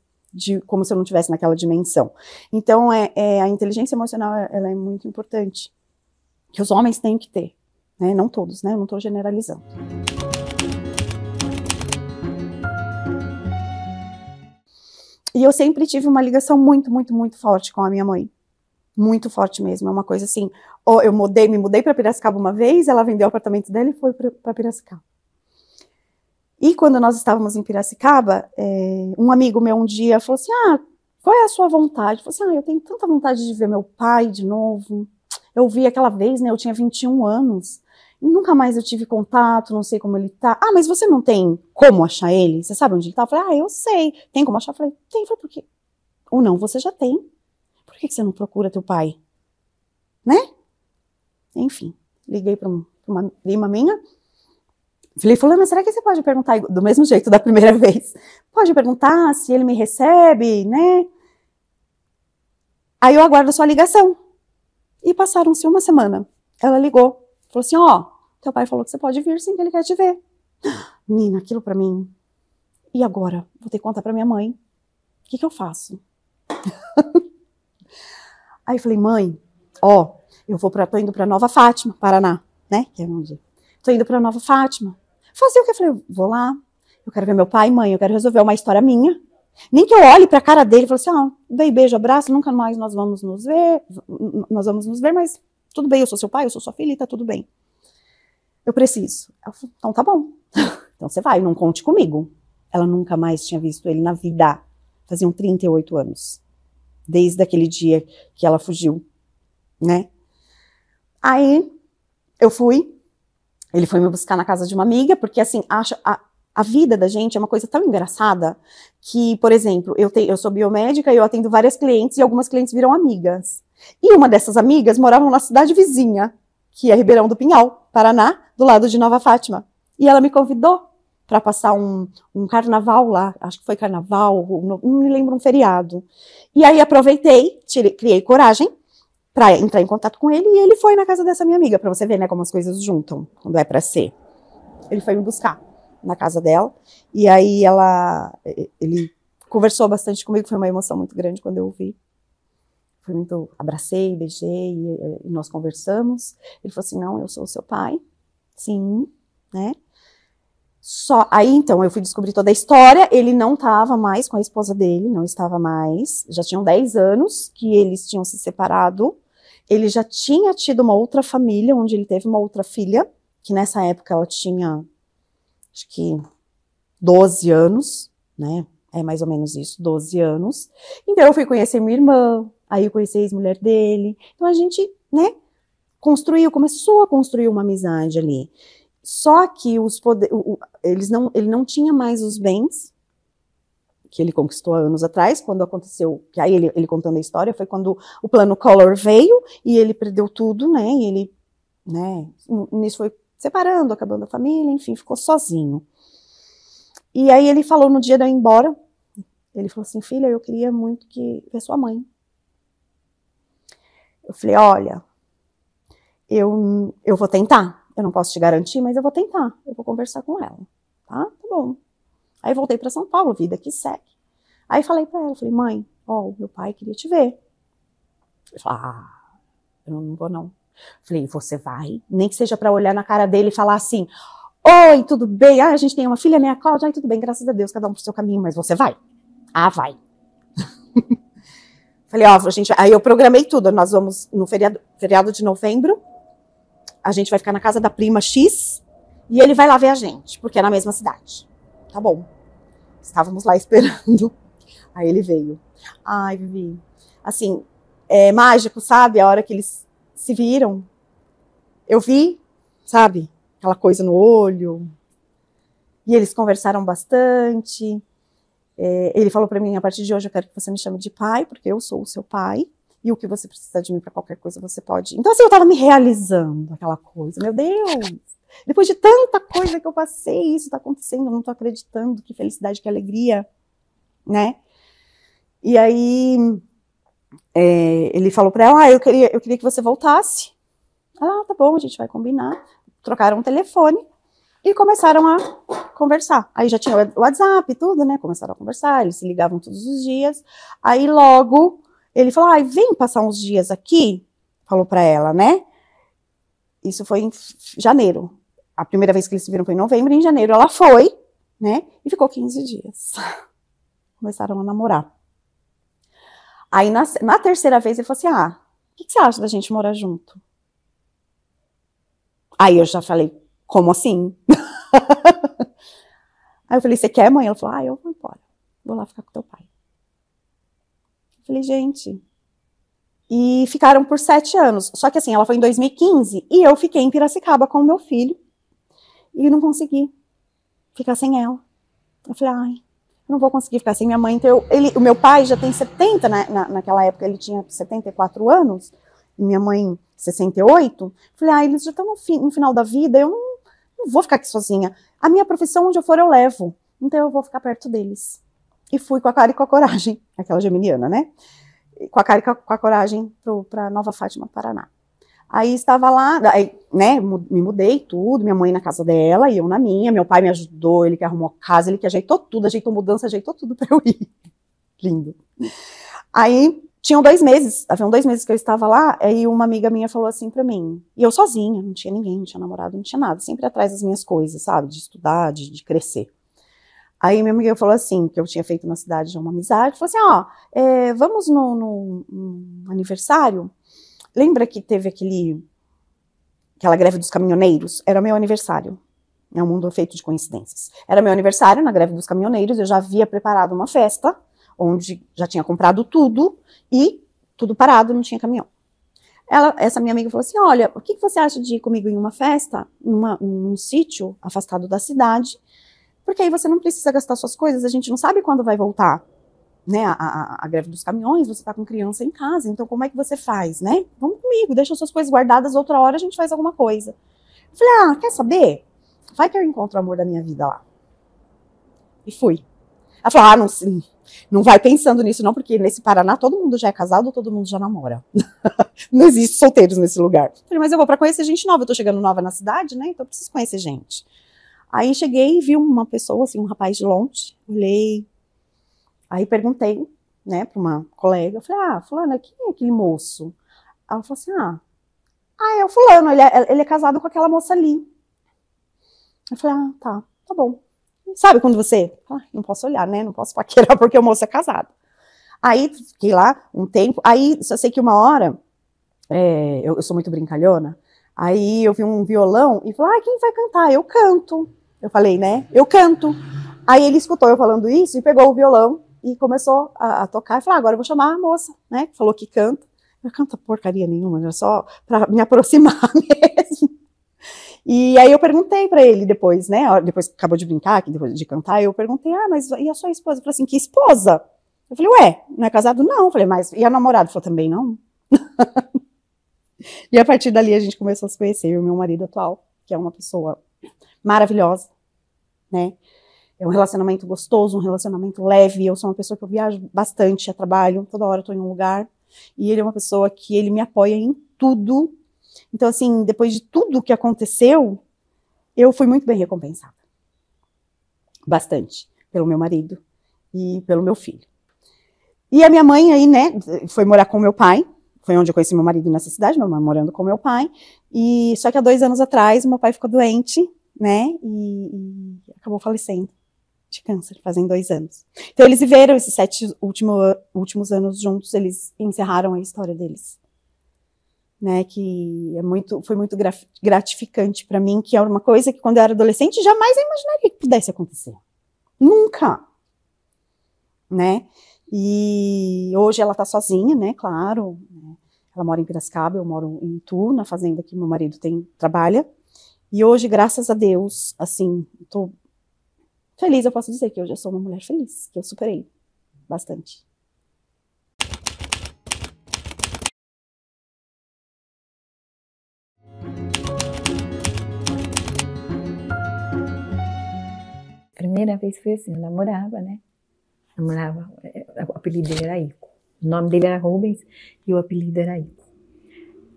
Como se eu não estivesse naquela dimensão. Então, a inteligência emocional, ela é muito importante. Que os homens têm que ter, né? Não todos, né? Eu não estou generalizando. E eu sempre tive uma ligação muito, muito, muito forte com a minha mãe. Muito forte mesmo. É uma coisa assim, eu me mudei para Piracicaba uma vez, ela vendeu o apartamento dela e foi para Piracicaba. E quando nós estávamos em Piracicaba, um amigo meu um dia falou assim, qual é a sua vontade? Eu falei assim, eu tenho tanta vontade de ver meu pai de novo. Eu vi aquela vez, né, eu tinha 21 anos, e nunca mais eu tive contato, não sei como ele tá. Mas você não tem como achar ele? Você sabe onde ele tá? Eu falei, eu sei. Tem como achar? Eu falei, tem. Eu falei, por quê? Ou não, você já tem. Por que você não procura teu pai? Né? Enfim, liguei para uma prima minha, falei, fulana, será que você pode perguntar do mesmo jeito da primeira vez? Pode perguntar se ele me recebe, né? Aí eu aguardo a sua ligação. E passaram-se uma semana. Ela ligou, falou assim, teu pai falou que você pode vir sim, que ele quer te ver. Menina, aquilo pra mim. E agora? Vou ter que contar pra minha mãe. O que eu faço? Aí eu falei, mãe, tô indo pra Nova Fátima, Paraná, né? Que é onde? Tô indo pra Nova Fátima. Fazer o que? Eu falei, vou lá. Eu quero ver meu pai e mãe, eu quero resolver uma história minha. Nem que eu olhe pra cara dele e fale assim, dei beijo, abraço, nunca mais nós vamos nos ver, mas tudo bem, eu sou seu pai, eu sou sua filha e tá tudo bem. Eu preciso. Ela falou, então tá bom. Então você vai, não conte comigo. Ela nunca mais tinha visto ele na vida. Faziam 38 anos. Desde aquele dia que ela fugiu, né? Aí, eu fui. Ele foi me buscar na casa de uma amiga, porque assim, a vida da gente é uma coisa tão engraçada que, por exemplo, eu sou biomédica e eu atendo várias clientes e algumas clientes viram amigas. E uma dessas amigas morava na cidade vizinha, que é Ribeirão do Pinhal, Paraná, do lado de Nova Fátima. E ela me convidou para passar um carnaval lá, acho que foi carnaval, não me lembro, um feriado. E aí aproveitei, criei coragem para entrar em contato com ele e ele foi na casa dessa minha amiga, para você ver, né, como as coisas juntam, quando é para ser. Ele foi me buscar na casa dela, e aí ele conversou bastante comigo, foi uma emoção muito grande quando eu o vi. Abracei, beijei, e nós conversamos. Ele falou assim, não, eu sou o seu pai, sim, né? Aí, então, eu fui descobrir toda a história, ele não estava mais com a esposa dele, não estava mais, já tinham 10 anos que eles tinham se separado, ele já tinha tido uma outra família, onde ele teve uma outra filha, que nessa época ela tinha, acho que 12 anos, né, mais ou menos isso, 12 anos, então eu fui conhecer minha irmã, aí eu conheci a ex-mulher dele, então a gente, né, começou a construir uma amizade ali. Só que ele não tinha mais os bens que ele conquistou há anos atrás, quando aconteceu, que aí ele contando a história, foi quando o plano Collor veio e ele perdeu tudo, né, e ele, né, nisso foi separando, acabando a família, enfim, ficou sozinho. E aí ele falou no dia de eu ir embora, ele falou assim, filha, eu queria muito ver sua mãe. Eu falei, olha, eu vou tentar. Eu não posso te garantir, mas eu vou tentar. Eu vou conversar com ela, tá? Tá bom. Aí voltei para São Paulo, vida que segue. Aí falei para ela, falei, mãe, meu pai queria te ver. Ela falou, eu não vou não. Falei, você vai? Nem que seja para olhar na cara dele e falar assim, Oi, tudo bem? Ah, a gente tem uma filha, né, a Cláudia? Ai, tudo bem, graças a Deus, cada um pro seu caminho, mas você vai? Ah, vai. Falei, ó, gente, aí eu programei tudo, nós vamos no feriado de novembro, a gente vai ficar na casa da prima X e ele vai lá ver a gente, porque é na mesma cidade. Tá bom. Estávamos lá esperando. Aí ele veio. Ai, Vivi. Assim, é mágico, sabe? A hora que eles se viram, eu vi, sabe? Aquela coisa no olho. E eles conversaram bastante. Ele falou pra mim, a partir de hoje eu quero que você me chame de pai, porque eu sou o seu pai. E o que você precisa de mim pra qualquer coisa, você pode. Então, assim, eu tava me realizando aquela coisa. Meu Deus! Depois de tanta coisa que eu passei, isso tá acontecendo, eu não tô acreditando, que felicidade, que alegria, né? E aí, ele falou pra ela, eu queria que você voltasse. Ela, tá bom, a gente vai combinar. Trocaram o telefone e começaram a conversar. Aí já tinha o WhatsApp e tudo, né? Começaram a conversar, eles se ligavam todos os dias. Aí logo, ele falou, vem passar uns dias aqui, falou pra ela, né? Isso foi em janeiro. A primeira vez que eles se viram foi em novembro, em janeiro ela foi, né? E ficou 15 dias. Começaram a namorar. Aí na terceira vez ele falou assim, o que você acha da gente morar junto? Aí eu já falei, como assim? Aí eu falei, você quer, mãe? Ela falou, eu vou embora. Vou lá ficar com teu pai. Eu falei, gente... E ficaram por 7 anos. Só que assim, ela foi em 2015 e eu fiquei em Piracicaba com o meu filho. E não consegui ficar sem ela. Eu falei, eu não vou conseguir ficar sem minha mãe. Então o meu pai já tem 70, naquela época ele tinha 74 anos, e minha mãe 68. Eu falei, eles já estão no final da vida, eu não vou ficar aqui sozinha. A minha profissão, onde eu for, eu levo. Então eu vou ficar perto deles. E fui com a cara e com a coragem, aquela geminiana, né? Com a cara e com a coragem para Nova Fátima, Paraná. Aí estava lá, né, me mudei tudo, minha mãe na casa dela e eu na minha, meu pai me ajudou, ele que arrumou casa, ele que ajeitou tudo, ajeitou mudança, ajeitou tudo para eu ir. Lindo. Aí haviam 2 meses que eu estava lá, aí uma amiga minha falou assim para mim, e eu sozinha, não tinha ninguém, não tinha namorado, não tinha nada, sempre atrás das minhas coisas, sabe, de estudar, de crescer. Aí minha amiga falou assim, que eu tinha feito na cidade uma amizade, falou assim, vamos no aniversário? Lembra que teve aquela greve dos caminhoneiros? Era meu aniversário. É um mundo feito de coincidências. Era meu aniversário na greve dos caminhoneiros, eu já havia preparado uma festa, onde já tinha comprado tudo, e tudo parado, não tinha caminhão. Essa minha amiga falou assim, olha, o que você acha de ir comigo em uma festa, num sítio afastado da cidade, porque aí você não precisa gastar suas coisas, a gente não sabe quando vai voltar, né, a greve dos caminhões, você tá com criança em casa, então como é que você faz, né? Vamos comigo, deixa suas coisas guardadas, outra hora a gente faz alguma coisa. Eu falei, quer saber? Vai que eu encontro o amor da minha vida lá. E fui. Ela falou, não vai pensando nisso não, porque nesse Paraná todo mundo já é casado, todo mundo já namora. Não existe solteiros nesse lugar. Eu falei, mas eu vou pra conhecer gente nova, eu tô chegando nova na cidade, né, então eu preciso conhecer gente. Aí cheguei e vi uma pessoa, assim, um rapaz de longe, olhei, aí perguntei, né, para uma colega, eu falei, fulana, quem é aquele moço? Ela falou assim, é o fulano, ele é casado com aquela moça ali. Eu falei, tá bom. Sabe quando você, não posso olhar, né, não posso paquerar porque o moço é casado. Aí fiquei lá um tempo, aí só sei que uma hora, eu sou muito brincalhona, aí eu vi um violão e falou, quem vai cantar? Eu canto. Eu falei, né, eu canto. Aí ele escutou eu falando isso e pegou o violão e começou a tocar. E falou, agora eu vou chamar a moça, né, que falou que canta. Não canta porcaria nenhuma, era só pra me aproximar mesmo. E aí eu perguntei pra ele depois, né, depois que acabou de brincar, depois de cantar, eu perguntei, mas e a sua esposa? Ele falou assim, que esposa? Eu falei, não é casado? Não. Eu falei, mas e a namorada? Ele falou, também não. E a partir dali a gente começou a se conhecer, eu e meu marido atual, que é uma pessoa maravilhosa, né? É um relacionamento gostoso, um relacionamento leve. Eu sou uma pessoa que eu viajo bastante a trabalho, toda hora eu tô em um lugar. E ele é uma pessoa que ele me apoia em tudo. Então, assim, depois de tudo que aconteceu, eu fui muito bem recompensada. Bastante. Pelo meu marido e pelo meu filho. E a minha mãe aí, né, foi morar com o meu pai. Foi onde eu conheci meu marido nessa cidade, minha mãe morando com meu pai. E só que há 2 anos atrás, meu pai ficou doente né? E acabou falecendo de câncer, fazem 2 anos. Então eles viveram esses 7 últimos anos juntos, eles encerraram a história deles. Né, que foi muito gratificante para mim, que era uma coisa que quando eu era adolescente jamais eu imaginaria que pudesse acontecer. Nunca, né? E hoje ela tá sozinha, né, claro, né? Ela mora em Piracicaba, eu moro em Itu, na fazenda que meu marido trabalha, e hoje, graças a Deus, assim, tô feliz, eu posso dizer que hoje eu sou uma mulher feliz, que eu superei bastante. Primeira vez foi assim, eu namorava, né? O apelido dele era Ico. O nome dele era Rubens e o apelido era Ico.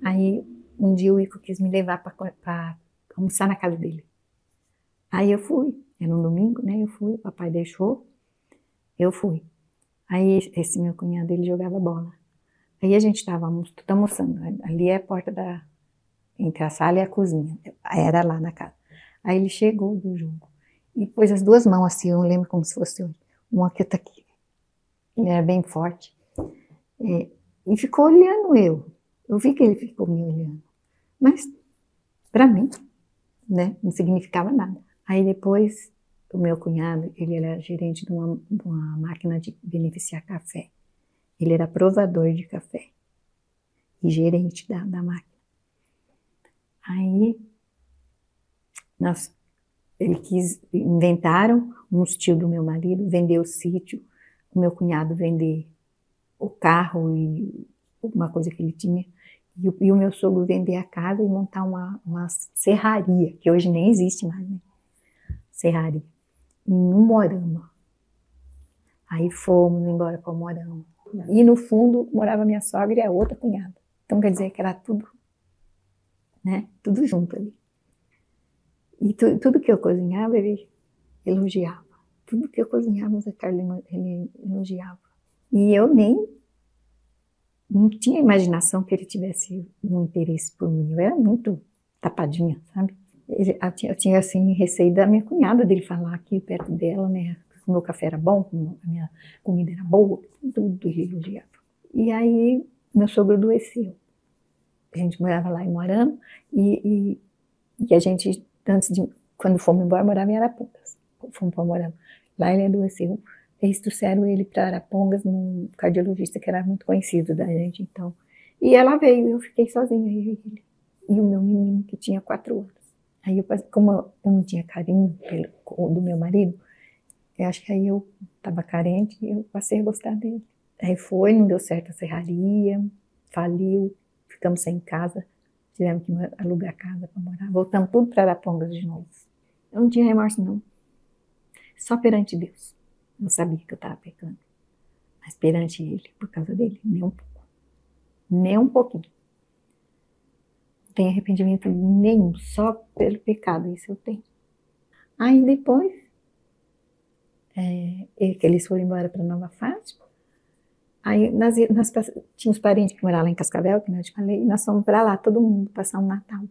Aí, um dia o Ico quis me levar para almoçar na casa dele. Aí eu fui, era um domingo, né? Eu fui, o papai deixou, eu fui. Aí esse meu cunhado, ele jogava bola. Aí a gente estava almoçando, ali é a porta entre a sala e a cozinha, era lá na casa. Aí ele chegou do jogo e pôs as 2 mãos assim, eu lembro como se fosse hoje, uma que tá aqui. Ele era bem forte. E ficou olhando eu. Eu vi que ele ficou me olhando. Mas, para mim, né, não significava nada. Aí depois, o meu cunhado, ele era gerente de uma máquina de beneficiar café. Ele era provador de café e gerente da máquina. Aí, inventaram, uns tios do meu marido, vender o sítio, o meu cunhado vender o carro e alguma coisa que ele tinha, e o meu sogro vender a casa e montar uma serraria, que hoje nem existe mais, né? Serraria, em Umuarama. Aí fomos embora para Umuarama. E no fundo morava minha sogra e a outra cunhada. Então quer dizer que era tudo, né? Tudo junto ali. E tudo que eu cozinhava, ele elogiava. Tudo que eu cozinhava, o Zé Carlos, ele elogiava. E eu nem não tinha imaginação que ele tivesse um interesse por mim. Eu era muito tapadinha, sabe? Eu tinha, assim, receio da minha cunhada dele falar aqui perto dela, né? Que o meu café era bom, a minha comida era boa, tudo ele elogiava. E aí, meu sogro adoeceu. A gente morava lá em Moarama e a gente, quando fomos embora, morava em Arapongas. Fomos para Moarama. Lá ele adoeceu. Eles trouxeram ele para Arapongas, num cardiologista que era muito conhecido da gente, então. E ela veio, eu fiquei sozinha, eu e ele. E o meu menino, que tinha 4 anos. Aí, como eu não tinha carinho do meu marido, eu acho que aí eu estava carente e eu passei a gostar dele. Aí não deu certo a serraria, faliu, ficamos sem casa, tivemos que alugar casa para morar. Voltamos tudo para Arapongas de novo. Eu não tinha remorso, não. Só perante Deus. Eu sabia que eu estava pecando. Mas perante Ele, por causa dele, nem um pouco. Nem um pouquinho. Não tenho arrependimento nenhum, só pelo pecado, isso eu tenho. Aí depois, que eles foram embora para Nova Fátima, aí tinha uns parentes que moravam lá em Cascavel, que eu te falei, e nós fomos para lá, todo mundo, passar um Natal.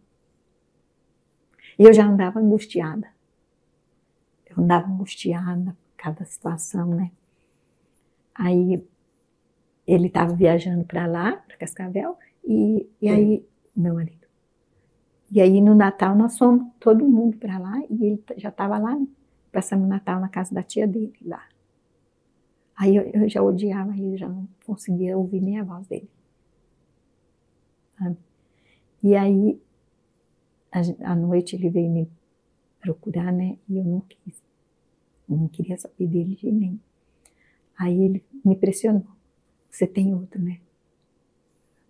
E eu já andava angustiada. Eu andava angustiada por cada situação, né? Aí ele estava viajando para lá, para Cascavel, e aí, meu marido. E aí no Natal nós fomos todo mundo para lá, e ele já estava lá, né? Passamos o Natal na casa da tia dele, lá. Aí eu já odiava ele, já não conseguia ouvir nem a voz dele. Sabe? E aí, à noite ele veio me procurar, né? E eu não quis. Eu não queria saber dele de nem. Aí ele me pressionou. Você tem outro, né?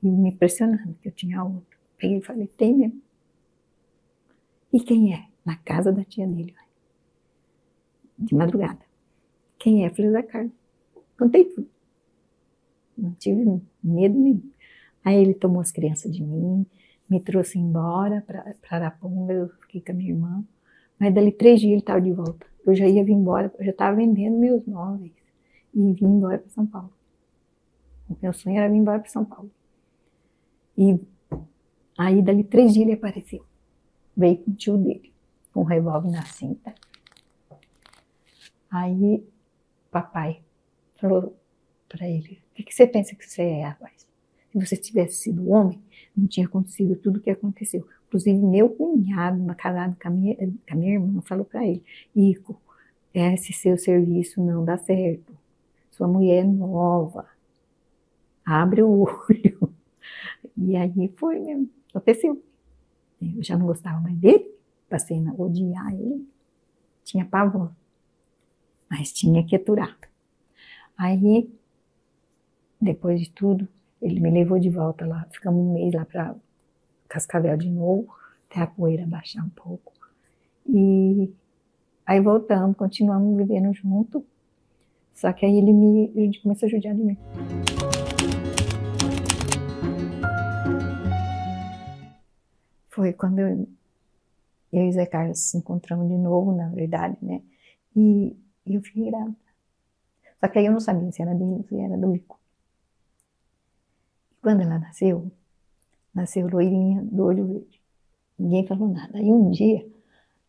E me pressionando, que eu tinha outro. Peguei e falei, tem mesmo. E quem é? Na casa da tia dele, de madrugada. Quem é? Falei, Zé Carlos. Contei tudo. Não tive medo nenhum. Aí ele tomou as crianças de mim, me trouxe embora para Araponga, eu fiquei com a minha irmã. Mas dali 3 dias ele estava de volta. Eu já ia vir embora, eu já estava vendendo meus móveis e vim embora para São Paulo. O meu sonho era vir embora para São Paulo. E aí dali 3 dias ele apareceu. Veio com o tio dele. com um revólver na cinta. Aí, papai falou para ele, o que você pensa que você é, rapaz? Se você tivesse sido homem, não tinha acontecido tudo o que aconteceu. Inclusive, meu cunhado, casado com a minha irmã, falou para ele, Ico, esse seu serviço não dá certo. Sua mulher é nova. Abre o olho. E aí foi mesmo, aconteceu. Eu já não gostava mais dele, passei a odiar ele, tinha pavor, mas tinha que aturar. Aí, depois de tudo, ele me levou de volta lá, ficamos um mês lá para Cascavel de novo, até a poeira baixar um pouco. E aí voltamos, continuamos vivendo junto, só que aí ele começou a judiar de mim. Foi quando eu e o Zé Carlos se encontramos de novo, na verdade, né? E eu fiquei grávida. Só que aí eu não sabia se era dele ou se era do Ico. Quando ela nasceu loirinha, do olho verde. Ninguém falou nada. Aí um dia,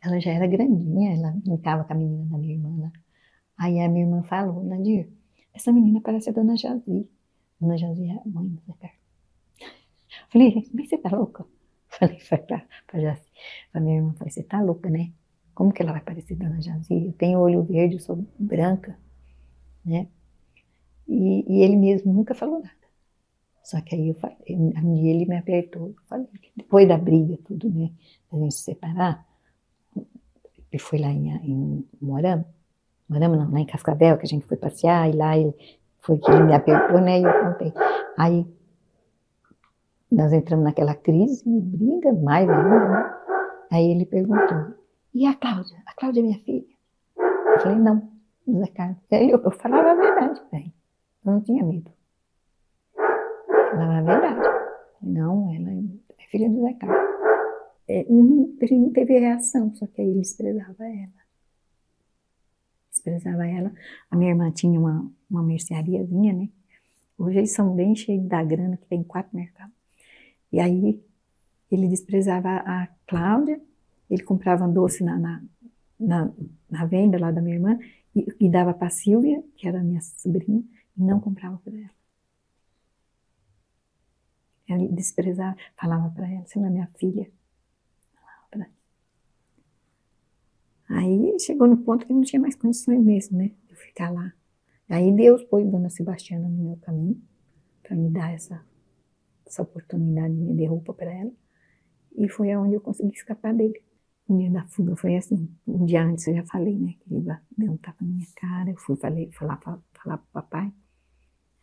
ela já era grandinha, ela brincava com a menina da minha irmã, né? Aí a minha irmã falou, Nadir, essa menina parece a Dona Jazi. Dona Jazi é a mãe do Zé Carlos. Falei, mas você tá louca? Falei pra Jazi. A minha irmã falou, você tá louca, né? Como que ela vai parecer Dona Jazi? Eu tenho olho verde, eu sou branca, né? E ele mesmo nunca falou nada. Só que aí eu falei, ele me apertou, eu falei, depois da briga, tudo, né? Da gente se separar, ele foi lá em Moarama não, lá em Cascavel, que a gente foi passear, e lá foi que ele me apertou, né? E eu contei. Aí nós entramos naquela crise, briga, mais ainda, né? Aí ele perguntou, e a Cláudia? A Cláudia é minha filha? Eu falei, não, Zé Carlos. Eu falava a verdade pra ele, eu não tinha medo. Eu falava a verdade. Não, ela é filha do Zé Carlos. Ele não teve reação, só que aí ele desprezava ela. Desprezava ela. A minha irmã tinha uma merceariazinha, né? Hoje eles são bem cheios da grana, que tem 4 mercados. E aí ele desprezava a Cláudia, ele comprava doce na venda lá da minha irmã e dava para a Silvia, que era a minha sobrinha, e não comprava para ela. Ele desprezava, falava para ela, você não é minha filha. Aí chegou no ponto que não tinha mais condições mesmo, né, de ficar lá. Aí Deus pôs Dona Sebastiana no meu caminho, para me dar essa oportunidade de me dar roupa para ela. E foi aonde eu consegui escapar dele. O dia da fuga foi assim, um dia antes eu já falei, né, que ele deu um tapa na minha cara, eu fui falar pro papai.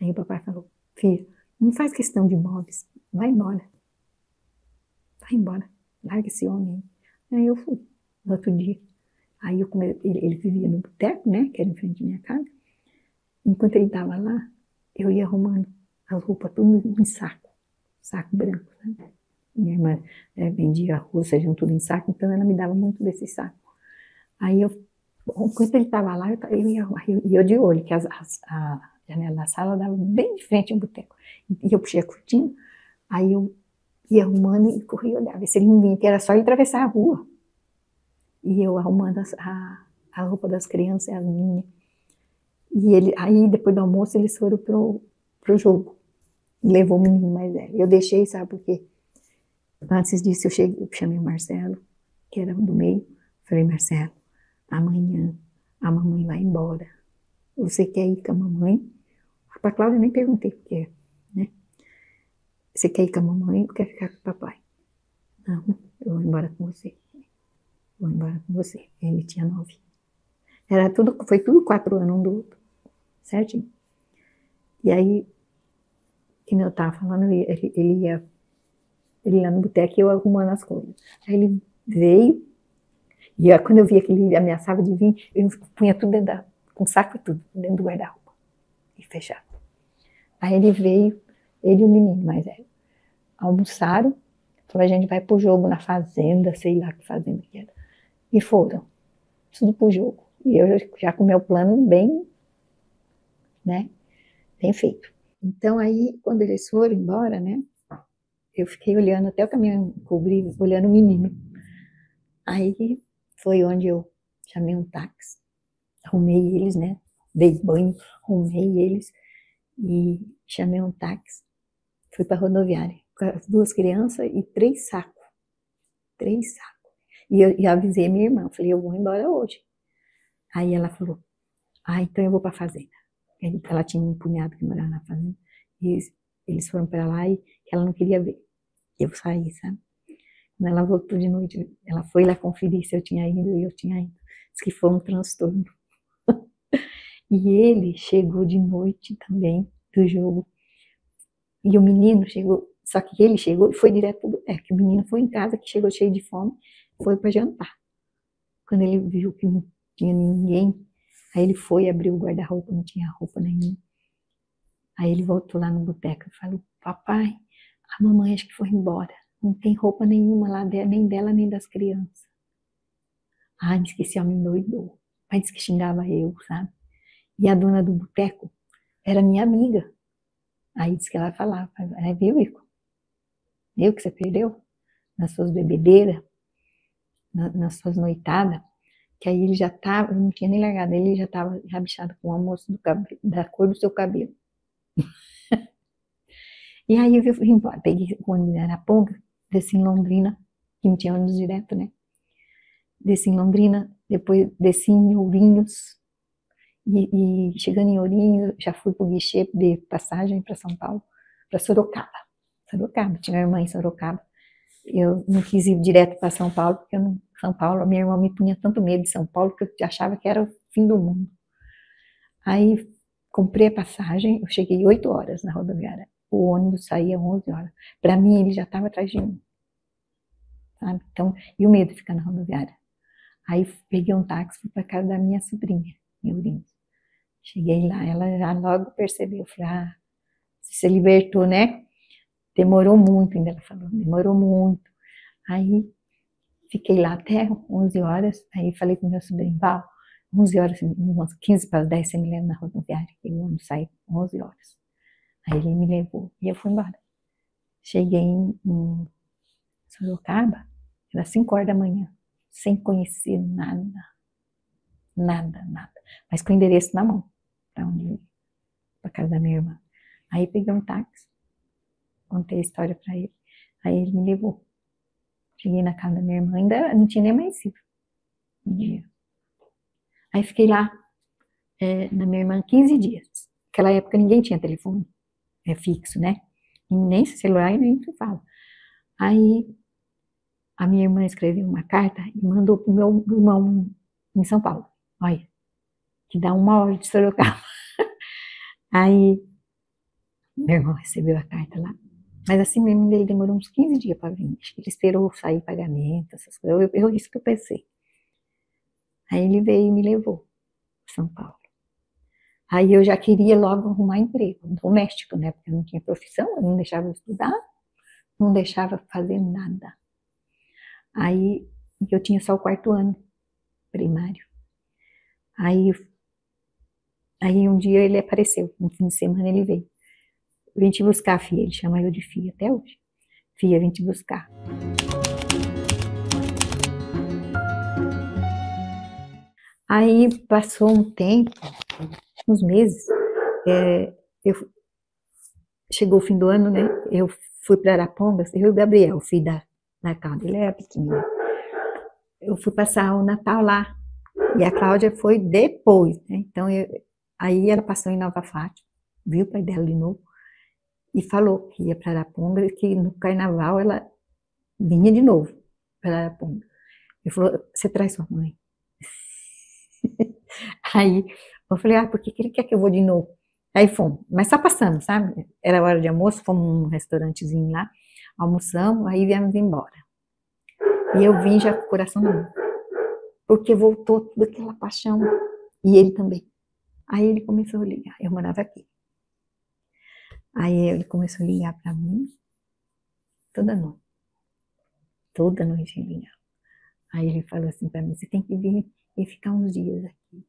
Aí o papai falou, filha, não faz questão de imóveis, vai embora. Vai embora, larga esse homem aí. Aí eu fui, no outro dia. Aí ele vivia no boteco, né, que era em frente à minha casa. Enquanto ele estava lá, eu ia arrumando as roupas tudo em saco branco, né? Minha irmã vendia arroz, feijão tudo em saco, então ela me dava muito desse saco. Aí enquanto ele estava lá, eu ia arrumar, e eu de olho, que a janela da sala dava bem de frente ao boteco. E eu puxei a cortina, aí eu ia arrumando e corria e olhava, se ele não vinha, que era só ele atravessar a rua. E eu arrumando a roupa das crianças e as minhas. E aí, depois do almoço, eles foram pro jogo. Levou o menino mais velho. Eu deixei, sabe por quê? Antes disso, eu chamei o Marcelo, que era do meio. Falei, Marcelo, amanhã a mamãe vai embora. Você quer ir com a mamãe? Para a Cláudia eu nem perguntei por quê, né? Você quer ir com a mamãe ou quer ficar com o papai? Não, eu vou embora com você. Vou embora com você. Ele tinha 9. Foi tudo 4 anos um do outro. Certinho? E aí, como eu estava falando, ele ia no boteco e eu arrumando as coisas. Aí ele veio, e quando eu via que ele ameaçava de vir, eu punha tudo com saco e tudo, dentro do guarda-roupa. E fechava. Aí ele veio, ele e o menino mais velho, almoçaram, falou, a gente vai pro jogo na fazenda, sei lá que fazenda que era. E foram, tudo pro jogo. E eu já com o meu plano bem, né, bem feito. Então aí, quando eles foram embora, né, eu fiquei olhando até o caminhão cobrir, olhando o menino. Aí foi onde eu chamei um táxi, arrumei eles, né? Dei banho, arrumei eles e chamei um táxi. Fui para a rodoviária com as 2 crianças e 3 sacos. 3 sacos. E eu avisei a minha irmã, falei, eu vou embora hoje. Aí ela falou, então eu vou para a fazenda. Ela tinha um cunhado que morava na fazenda. E eles foram para lá e ela não queria ver. Eu saí, sabe? Quando ela voltou de noite, ela foi lá conferir se eu tinha ido e eu tinha ido. Diz que foi um transtorno. E ele chegou de noite também do jogo. E o menino chegou, só que ele chegou e foi direto pro boteco. O menino foi em casa, que chegou cheio de fome, foi para jantar. Quando ele viu que não tinha ninguém, aí ele foi, abriu o guarda-roupa, não tinha roupa nenhuma. Aí ele voltou lá no boteco e falou, papai, a mamãe acho que foi embora. Não tem roupa nenhuma lá, nem dela, nem das crianças. Diz que esse homem doidou. Mas disse que xingava eu, sabe? E a dona do boteco era minha amiga. Aí disse que ela falava, viu, Ico? Viu que você perdeu? Nas suas bebedeiras, nas suas noitadas. Que aí ele já estava, não tinha nem largado, ele já estava rabichado com o almoço da cor do seu cabelo. E aí eu vim embora, peguei o ônibus em Araponga, desci em Londrina, que não tinha ônibus direto, né? Desci em Londrina, depois desci em Ourinhos, e chegando em Ourinhos, já fui para o guichê de passagem para São Paulo, para Sorocaba. Sorocaba, tinha irmã em Sorocaba. Eu não quis ir direto para São Paulo, porque São Paulo, a minha irmã me punha tanto medo de São Paulo, que eu achava que era o fim do mundo. Aí comprei a passagem, eu cheguei 8 horas na rodoviária. O ônibus saía 11 horas. Para mim, ele já estava atrás de mim. Sabe? Então, e o medo de ficar na rodoviária. Aí peguei um táxi, fui para casa da minha sobrinha, em Ourinhos. Cheguei lá, ela já logo percebeu, falei, você libertou, né? Demorou muito, ainda ela falou, demorou muito. Aí fiquei lá até 11 horas, aí falei com meu sobrinho, Val, 11 horas, umas 15 para as 10, você me leva na rodoviária, que o ônibus sai 11 horas. Aí ele me levou e eu fui embora. Cheguei em Sorocaba, era 5 horas da manhã, sem conhecer nada, nada, nada. Mas com o endereço na mão, para onde eu ia, para casa da minha irmã. Aí peguei um táxi, contei a história para ele, aí ele me levou. Cheguei na casa da minha irmã, ainda não tinha nem amanhecido no dia. Aí fiquei lá, na minha irmã, 15 dias. Naquela época ninguém tinha telefone fixo, né? E nem celular e nem se fala. Aí a minha irmã escreveu uma carta e mandou pro meu irmão em São Paulo. Olha, que dá 1 hora de Sorocaba. Aí meu irmão recebeu a carta lá. Mas assim mesmo, ele demorou uns 15 dias para vir. Acho que ele esperou sair pagamento, essas coisas. Isso que eu pensei. Aí ele veio e me levou para São Paulo. Aí eu já queria logo arrumar emprego doméstico, né? Porque eu não tinha profissão, eu não deixava eu estudar, não deixava fazer nada. Aí eu tinha só o 4º ano primário. Aí um dia ele apareceu, no fim de semana ele veio. Vim te buscar, filha. Ele chama eu de filha até hoje. Filha, vim te buscar. Aí passou um tempo, uns meses, chegou o fim do ano, né? Eu fui para Arapongas, eu e o Gabriel, filho da Cláudia, ele era pequenininho. Eu fui passar o Natal lá, e a Cláudia foi depois, né? Então, aí ela passou em Nova Fátima, viu o pai dela de novo, e falou que ia para Arapongas, que no carnaval ela vinha de novo para Arapongas. Ele falou, você traz sua mãe. Aí eu falei, por que ele quer que eu vou de novo? Aí fomos, mas só passando, sabe? Era hora de almoço, fomos num restaurantezinho lá, almoçamos, aí viemos embora. E eu vim já com o coração na mão, porque voltou toda aquela paixão, e ele também. Aí ele começou a ligar, eu morava aqui. Aí ele começou a ligar para mim, toda noite ele ligava. Aí ele falou assim para mim, você tem que vir e ficar uns dias aqui.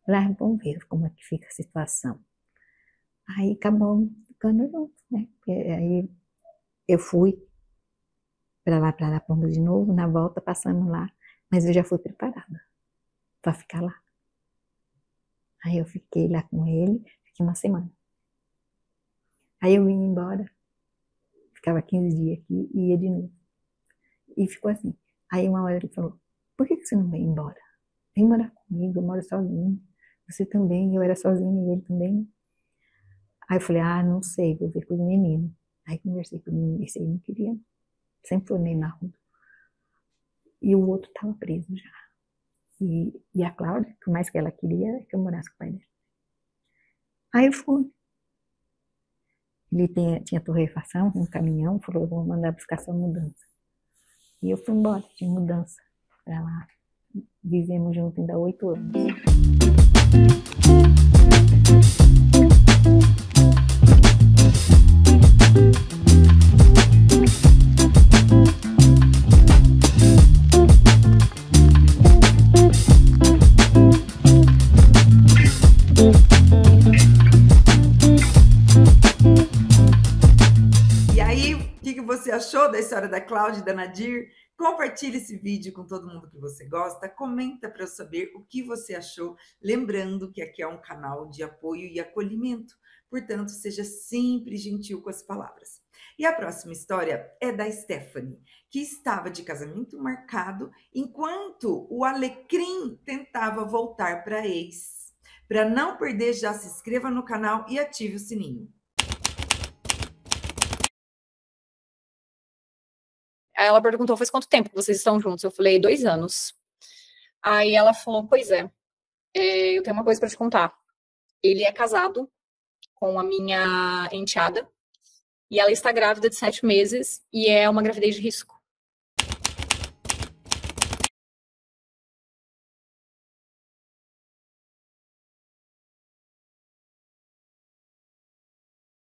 Lá, vamos ver como é que fica a situação. Aí acabamos ficando juntos, né? Aí eu fui para lá, para Arapongas de novo, na volta passando lá, Mas eu já fui preparada para ficar lá. Aí eu fiquei lá com ele, fiquei uma semana. Aí eu vim embora, ficava 15 dias aqui e ia de novo. E ficou assim. Aí uma hora ele falou, por que você não vem embora? Vem morar comigo, eu moro sozinho. Você também, eu era sozinha e ele também. Aí eu falei, não sei, vou ver com os meninos. Aí conversei com o menino, esse aí não queria. Sempre foi meio na rua. E o outro estava preso já. E a Cláudia, por mais que ela queria, que eu morasse com o pai dela. Aí eu fui. Ele tinha torrefação, um caminhão, falou, vou mandar buscar sua mudança. E eu fui embora, tinha mudança pra lá. Vivemos juntos ainda 8 anos. E aí, o que você achou da história da Cláudia e da Nadir? Compartilhe esse vídeo com todo mundo que você gosta, comenta para eu saber o que você achou, lembrando que aqui é um canal de apoio e acolhimento, portanto, seja sempre gentil com as palavras. E a próxima história é da Stephanie, que estava de casamento marcado enquanto o Alecrim tentava voltar para ex. Para não perder, já se inscreva no canal e ative o sininho. Aí ela perguntou, faz quanto tempo que vocês estão juntos? Eu falei, 2 anos. Aí ela falou, pois é, eu tenho uma coisa para te contar. Ele é casado com a minha enteada e ela está grávida de 7 meses e é uma gravidez de risco.